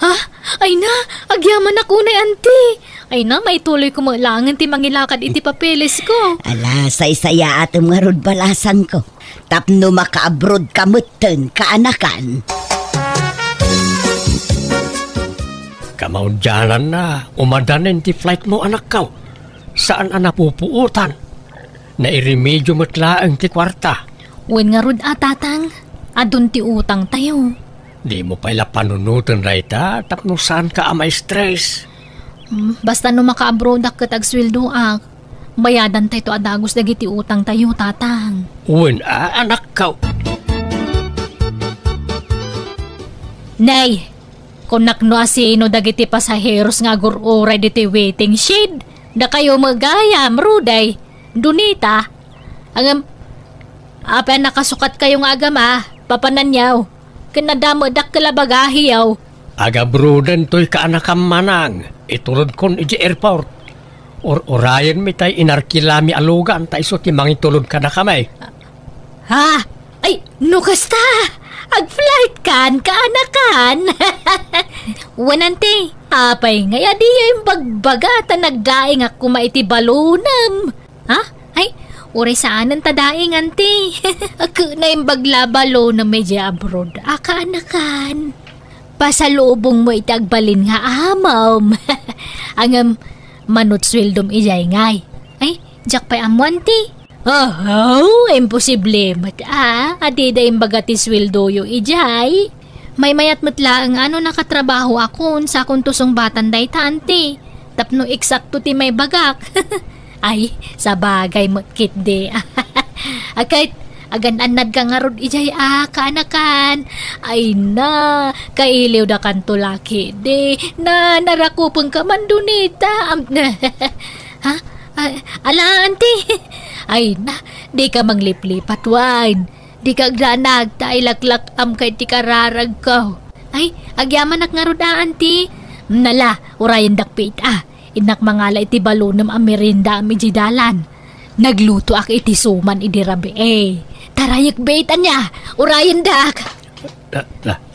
Ha? Ay na, agyaman ako na auntie. Ay na, may tuloy ko malangan ti mangilakad iti papeles ko. Ala, say-saya atom nga rod balasan ko. Tapno maka-abroad kamutten, kaanakan. Kamaudyanan na, umadanin ti flight mo anak ka. Saan napupuutan? Nairemedyo matlaang ti kwarta. Wen nga rod atatang, adun ti utang tayo. Di mo pala panunutan rayta, tapno saan ka amay stress. Basta no maka-abroad ak katag sweldo ak, bayadan tayo to adagos dagiti utang tayo, tatang. Uwan, anak ka. Nay, kung nakno asino dagiti pasaheros nga gururay diti waiting shed, da kayo magayam, Ruday, Donita. Ang apa nakasukat kayo nga agama, papananyaw. Kanadamodak kalabagahiyaw. Agabrodan to'y kaanakam manang. Itulod kon iji airport. Orayan mi tay inarkilami alugan tay so timangin tulod ka na kamay. Ha? Ay, nukasta! Ag-flight kan, kaanakan! Wanante, apay ngaya di yung bagbaga nagdaing ako maiti balunam. Ha? Ay, uri saan ang tadaing, ante? Ako na yung baglabalo na medya abroad. Akaanakan. Pasalubong mo itagbalin nga amam. Ang manutswildom ijay ngay. Ay, jak pa'y amwanti. Oh, imposible. Adida yung bagati sweldo yung ijay. May mayat matla ang nakatrabaho akon sa akong tusong batan day tante. Tapno eksakto ti may bagak. Ay, sa bagay mo kit de. Kahit agan-anad ka nga rod ijay kaanakan. Ay na, kailiw da kanto laki de. Na narakupang ka man Donita. Ha? Ala, auntie. Ay na, di ka mangliplipat wine. Di ka granag, tailaklak kay ti kararag ko. Ay, agyaman ak nga rod auntie. Nala, urayan dakpit Inak mangala iti balonam amerinda amijidalan. Nagluto ak iti suman iti rabi Tarayak baitan niya, urayan dak.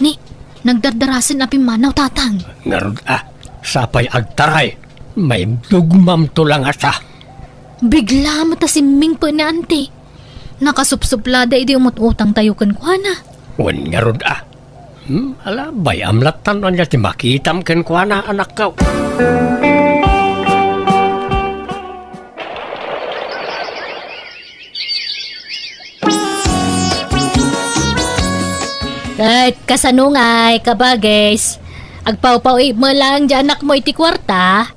Ni, nagdardarasin api manaw tatang. Ngarod sapay agtaray. May dugmam to lang asa. Bigla matasiming po na ante. Nakasupsuplada iti umut-utang tayo kan kuana. Wan ngarod ala, bayam latan niya ti makitam kan kuana anak ka. Kahit kasanungay, kabagays, agpaw-paw mo lang dyan anak mo iti kwarta.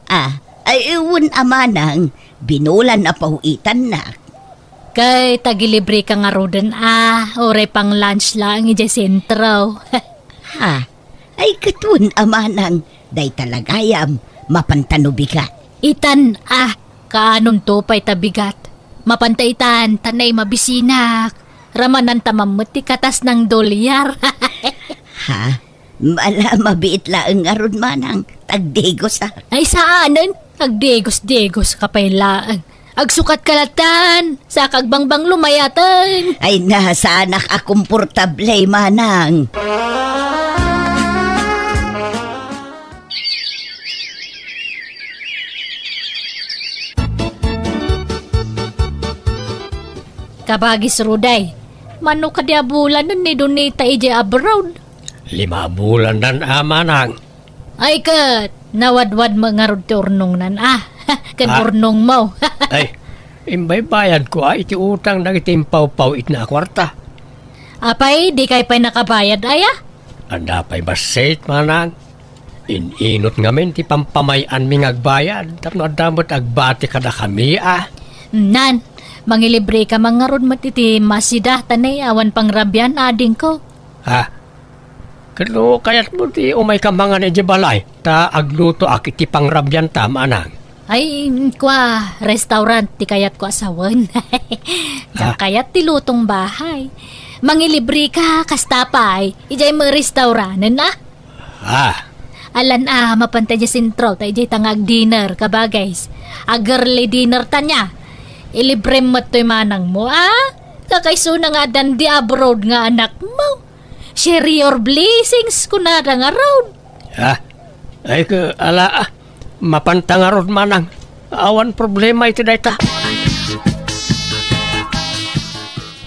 Ay iwan amanang, binulan na pahuitan na. Kay tagilibre ka nga rodan oray pang lunch lang iti sentro. Ay katun amanang, day talagayam, mapantanubi ka. Itan kaanon to pa'y tabigat. Mapantaitan, tanay mabisinak. Ramanan tamamuti katas ng dolyar. Mala mabiit laang arod manang, tagdegos Ay saanan? Agdegos-degos kapay laang. Agsukat kalatan, sa kagbangbang lumayatan. Ay nasa anak akomportable manang. Kabagis Ruday, mano ka di abulan nun ni Donita ije abroad? 5 bulan nan amanang. Ay kat, nawadwad mga rod turnong nan Kanurnong mo. Ay, imbay bayad ko iti utang na itimpaw-paw it na kwarta. Apay, di kay pa'y nakabayad, aya? Anda pa'y basit, manang. Ininot ngamin ti pampamayan ming agbayad. Tapno adamot agbati kada kami, Nan, mangilibre ka mga ron matiti masida tanay awan pangrabyan ading ko. Ha? Kalo kayat mo ti umay ka mga ni balay. Ta agluto akiti pangrabyan ta, manang. Ay, kwa, restaurant, ti kayat ko asawan. Kayat ti lutong bahay. Mangilibre ka, kastapay, ijay mga restauranten na. Alan mapantay dya sintro, tayo ijay tangag dinner, kabagays. Agarly dinner tanya. Ilibre mo to'y manang mo, Kakaiso na nga dan di abroad nga anak mo. Share your blessings kunada nga road. Ay ka, mapantang arod manang. Awan problema iti dayta.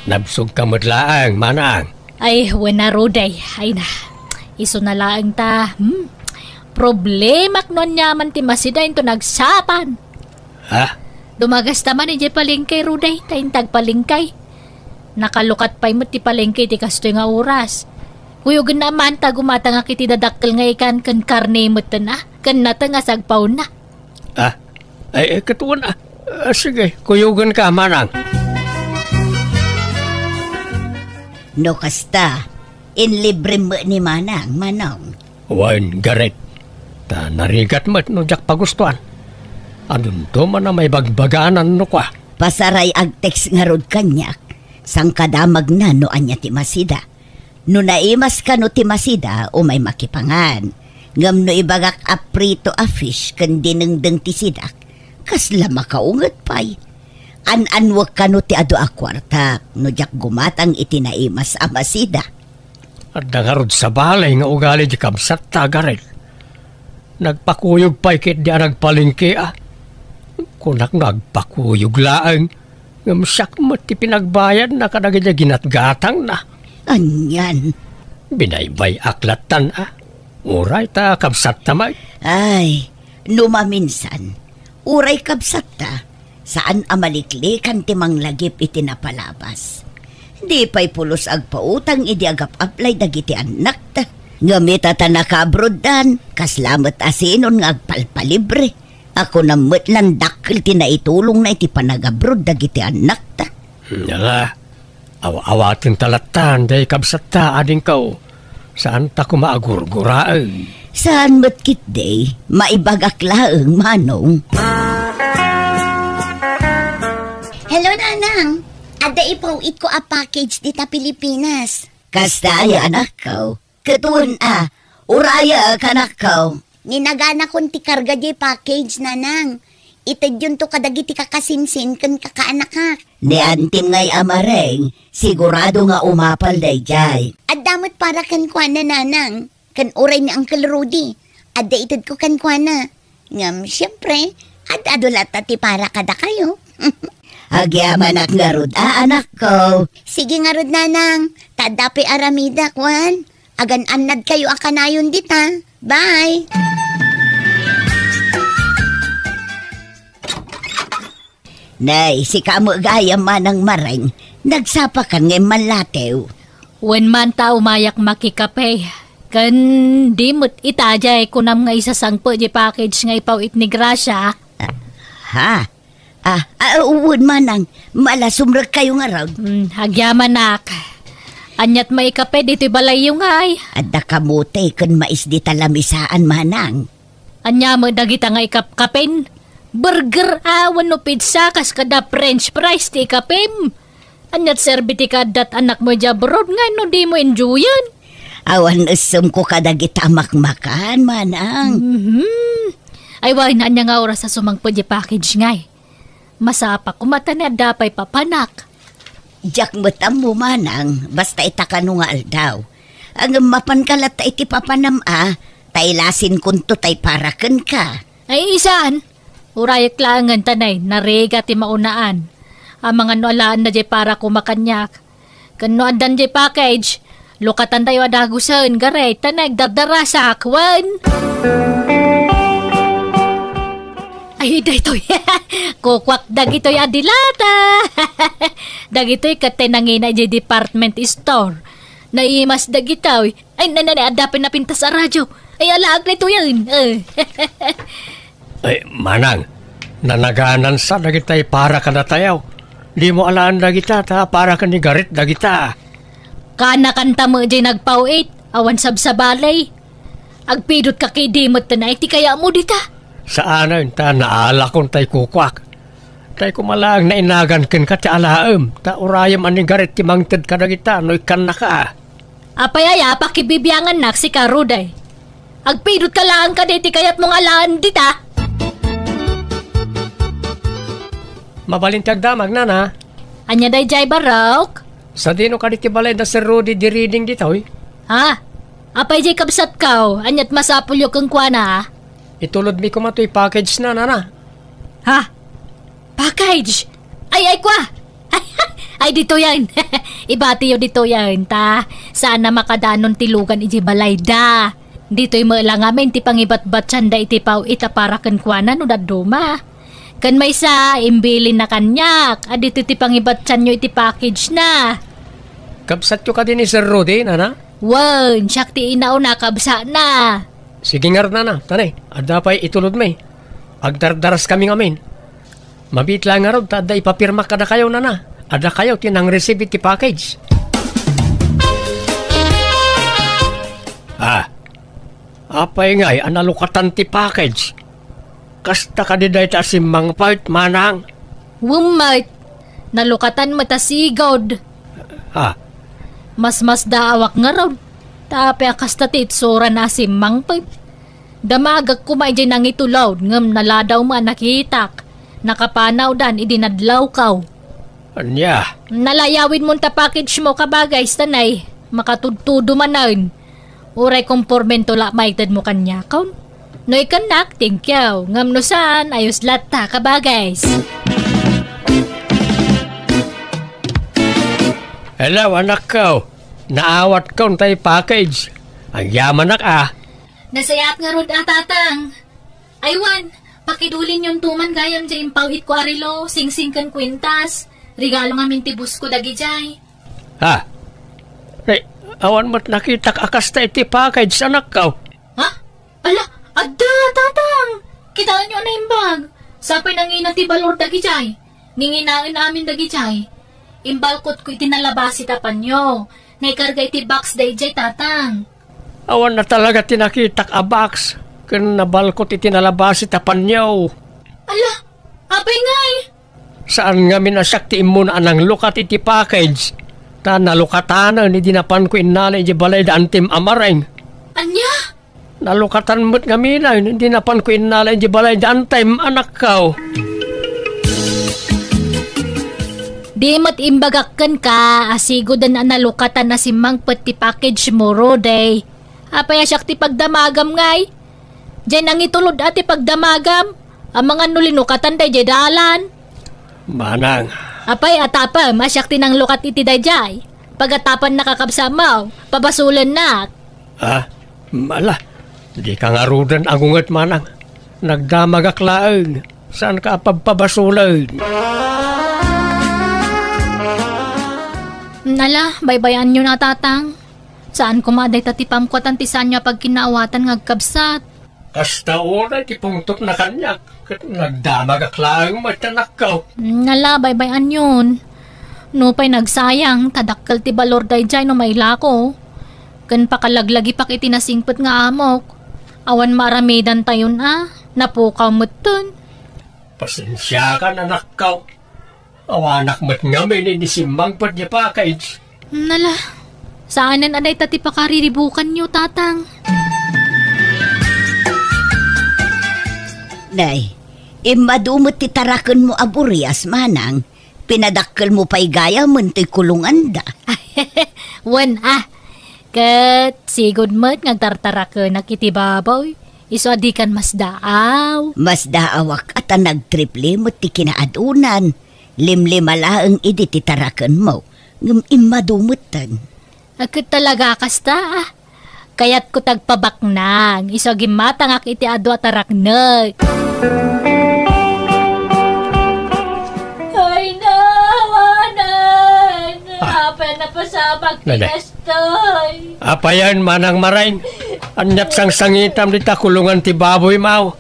Nabsog ka madlaang, manang. Ay, wala roday. Ay na, iso na laang ta. Problema knon nyaman ti masida ito nagsapan. Dumagas taman iti palengkay, roday. Tayin tagpalengkay. Nakalukat pa'y mo ti palengkay ti kastoy nga oras. Kuyog naman ta gumata nga kiti dadakkel nga ikan kan karne mo na. Kan nata nga sagpaw na. Ay, katuan sige, kuyugan ka, manang. No kasta, inlibre mo ni manang. Wan, garet. Ta narigat mo't no jak pagustuhan. Anun to man na may bagbaganan no kwa. Pasaray ag text nga rod kanyak. Sang kadamag na no anya ti masida. No naimas ka no ti masida o may makipangan. Ngam no ibagak aprito a fish kan dinengdeng ti sidak. Kasla makaungat pa'y. An-anwag ka no ti ado a kwarta, no jak gumatang itinaimas a masida. At nangarod sa balay nga ugali di kamsat tagarin. Nagpakuyog pa'y kit di nagpalingki Kunak nagpakuyog laang. Ngamsak mo ti pinagbayad na kadagay ginatgatang na. Anyan. Binaybay aklatan Uray ta kamsat tamay. Ay, numaminsan. Uray kabsat ta. Saan amaliklikan ti manglagip iti napalabas. Di pa'y pulos agpautang idi agap-aplay dagiti anak ta. Ngamit ta nakabrod dan, kaslamat asinon nga agpalpalibre. Ako namot lang dakil ti naitulong na iti panagabrod dagiti anak ta. Awatin talatan day kabsat ta ading kau. Saan ta kumaagurguraan? Saan matkit day, maibagak laeng manong. Hello, nanang. Ada ipawit ko a package dita Pilipinas. Kastaya anak ko. Katuon uraya kanak ko. Ninagana kon ti karga di package, nanang. Itad yun to kadagiti kakasinsin kan kakaanak ka. Ni antim ngay amareng, sigurado nga umapal day jay. At damot para kan kwa na, nanang. Kan oray ni Uncle Rudy. Ada itad ko kan kwa na. Ngam, siyempre, at adulata ti para kada kayo. Agyaman ak nga rod, anak ko. Sige nga rod, nanang. Tadapi aramida, kwan. Agan anad kayo akanayon dita. Bye! Nay, si kamo gaya manang mareng, nagsapakan ngay malatew. When man ta umayak makikape, kan di mo't itajay kunam nga isasangpo di package nga ipawit ni Gracia. Uwod manang, malasumrag kayo nga raw. Hagyaman nak. Anyat maikape dito'y balay yung ay. Adda kamote kan mais di talamisaan manang. Anya mo dagita nga ikapkapin. Burger wano pizza kas kada french fries ti kapim. Anyat serbiti kadat anak mo jabrod nga no di mo enjoyan. Awan usum ko kadagita makmakan manang. Ay wala na nga oras sa sumangpo di package ngay. Masapa kumata na dapay papanak. Jak matam mo manang, basta itakano nga aldaw. Ang mapankalat iti papanam tailasin kunto tay paraken ka. Ay isaan? Urayak langan tanay, narega ti maunaan. Ang mga noalaan na di para kumakanyak. Kano andan di package, lukatan tayo adagusan, garay, tanay, dardara sa akwan. Ay, daytoy. Kukwak dagitoy adilata. Dagitoy kate nangina di department store. Naimas dagitaw. Ay, adapin na pintas sa radyo. Ay, alaag na ito yan. Ay, manang, nanaganan sa dagitay para ka na tayaw. Di mo alaan dagita ta, para ka ni garit dagita. Kana kanta mo di nagpawit. Awan sabsabalay. Agpidot ka kay dimot na iti kaya mo dita. Saan ta naala kong tay kukwak. Tay kumalang na inagan ken ka ti alaem. Ta urayam ani garit ti mangted ka dagita no ikan na ka. Apayaya pakibibiyangan nak si Karuday. Agpidot ka lang ka diti kayat mong alaan dita. Mabalintag damag na. Anya day jay barok? Sa dino ka diti balay da Sir Rudy di reading dito Ha? Apay jay kabsat kaw. Anyat masapulyo kong kuana ha? Itulod mi ko matoy package na. Ha? Package? Ay kwa! Ay dito yan. Ibati yo dito yan ta. Sana makadanon tilugan iji balay da. Dito'y maalang amin ti pangibat-bat sanda iti paw ita para kan kuana no daduma. Kan may sa imbilin na kanyak. Dito ti pangibat nyo iti package na. Kabsat ko ka din ni Sir Rudy nana? Wan, siyak ti inao na kabsa na. Sige nga na, tanay. Adda pa'y itulod may. Agdardaras kami ngamin. Mabitla nga ron, tada ipapirma kada kayo na. Ada kayo, tinang receive ti package. Apay nga analukatan ti package. Kasta ka di dahi ta simang part, manang. Wumait, nalukatan matasigod. Mas daawak nga raw. Tapi kasta ti itsura na simang part. Damagag kumay dyan nang itulaw, ngam naladaw mo nakitak. Nakapanaw dan, idinadlaw kaw. Anya? Nalayawin mo ta package mo kabagay, stanay. Makatudtudo manan. Uray kompormento la maitad mo kanya, kaun. No ikanak, thank you. Ngam no saan, ayos lata kabagay. Hello, anak ko. Naawat ko tayo package. Ang yaman na Nasayat nga rod tatang. Aywan, pakidulin yung tuman gayam dyan impawit ko arilo, sing-sing kan kwintas. Regalo nga mintibus ko dagi jay. Awan mo't nakita akas ta iti package, anak ko. Ha? Ala, adda, tatang. Kitaan nyo na yung bag. Sapay nangina ti balor dagi jay. Ninginain namin dagi jay. Imbalkot ko itinalabasi tapan nyo. Naikarga iti box day jay, tatang. Awan na talaga tinakitak a box. Kung nabalkot itinalabasi tapan nyo. Ala, apay ngay. Saan nga minasaktiin mo na anang lukat iti package? Ta nalukatanan, ni dinapan ko inala iti balay da antim amareng. Anya? Nalukatan mo't nga minay, ni dinapan ko inala iti balay da antim anak ko. Di mat imbagakkan ka, asigo dan analukatan na simang pati package mo, Roday. Apay asyak ti pagdamagam ngay. Diyan ang itulod ati pagdamagam. Ang mga nulinukatan day dalan. Manang. Apay atapa, masyak ti nang lukat iti dayjay. Pagatapan nakakabsamaw, pabasulan na. Mala. Di ka nga rudan agungat, manang. Nagdamagaklaang. Saan ka pabpabasulan? Nala, baybayan nyo na tatang. Saan kumaday tatipam ko at antisan nyo pag kinaawatan ngagkabsat? Kasta una, tipungtot na kanyak. Nagdamagaklaang matanak ka. Nala, baybayan yun. No pa'y nagsayang, tadakkal ti balor dayjay no maila ko. Kan pakalaglagi pak itinasingpet nga amok. Awan maramidan tayon napukaw mo't dun. Pasensya ka, anak ka. Awanak mo't nga may ninisimang pat niya package. Nala, saanan aday tati pakariribukan nyo, tatang? Day, imadumot ti tarakan mo aburias, manang. Pinadakkel mo pa'y gaya mo to'y kulungan da. Wan kat sigod mo't ngagtartaraka nakitibabaw. Iso adikan mas daaw. Mas daawak at nagtriple mo ti kinaadunan. Limlimalaang idi ti tarakan mo. Ngam imadumutan. Agkat talaga kasta Kayat ko tagpabaknang. Iso gimatangak iti adu at taraknag. na pasabag Nene. tinastoy. Apayan manang marain. Anyat sang sangitam dita kulungan ti baboy mau.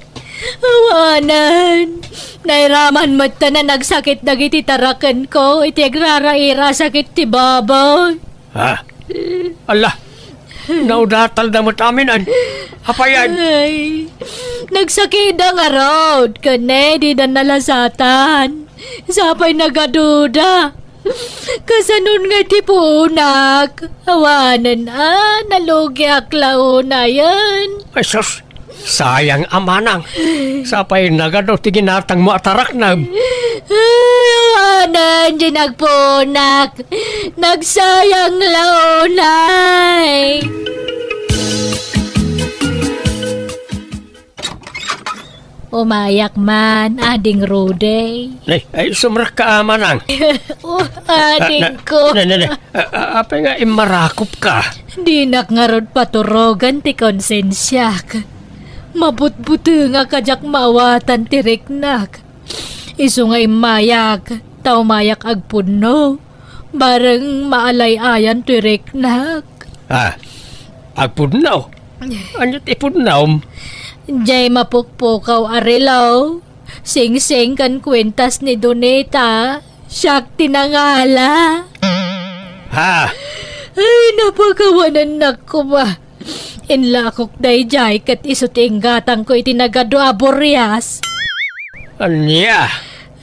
Awanan. Nairaman mo ta na nagsakit dagiti tarakan ko. Iti agraraira sakit ti baboy. Ha? Allah. Naudatal na mo't amin. Apayan. Ay, nagsakit ang arod. Kane, di na nalasatan. Sapay nagaduda. Kasanun nga ti punak. Awanan nalugi aklaw na yan. Ay sus. Sayang amanang. Sapay nagado ti ginatang mo atarak na. Awanan di nagpunak. Nagsayang launay. Umayak man, ading Rude. Ay sumrak ka amanang. Ading ko. Apa nga imarakop ka? Di nakngarod paturogan ti konsensyak. Mabutbuto nga kajak mawatan ti riknak. Isu nga imayak, tao mayak agpuno. Bareng maalay-ayan ti riknak. Agpudnaw? Anyot ipudnaw? Jay mapukpukaw arilaw. Sing-sing kan kwentas ni Doneta. Siyak tinangala. Ay, napagawanan na ko ba? Inlakok day jay kat isutinggatang ko itinagado aborias. Anya?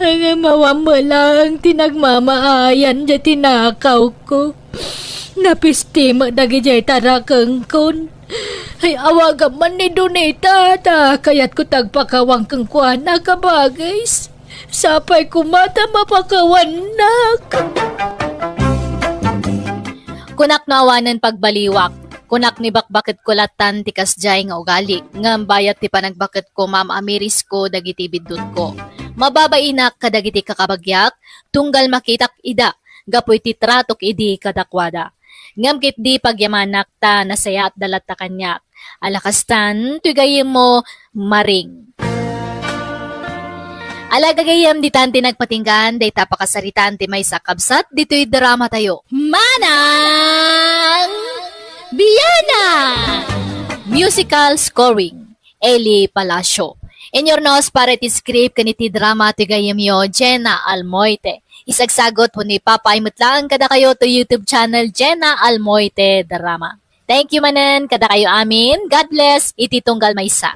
Ang mawam mo lang tinagmamaayan dya tinakaw ko. Napistima dagi jay tarakang kon. Ay awagan man ni Doneta ta kayat ko tagpakawang kang kuana kabagais. Sapay kumata mapakawanak. Kunak nawanan pagbaliwak. Kunak ni bakbakit kulatan ti kasjay nga ugali. Ngam bayat ti panagbakit ko Ma'am Amiris ko dagiti bidut ko. Mababainak kadagiti kakabagyak. Tunggal makitak ida. Gapoy ti tratok idi kadakwada. Ngam kit di pagyamanak ta nasaya at dalat ta kanyak. Alakastan, tugayim mo maring. Alagagayam di tanti nagpatinggan, day tapakasaritan ti may sakabsat, dito'y drama tayo. Manang Biyana! Musical scoring, Eli Palacio. In your nose para ti script kaniti drama tugayim yo, Jenna Almoite. Isagsagot po ni Papa Imutlaan kada kayo to YouTube channel Jenna Almoite Drama. Thank you manan kada kayo amin. God bless. Iti tunggal maysa.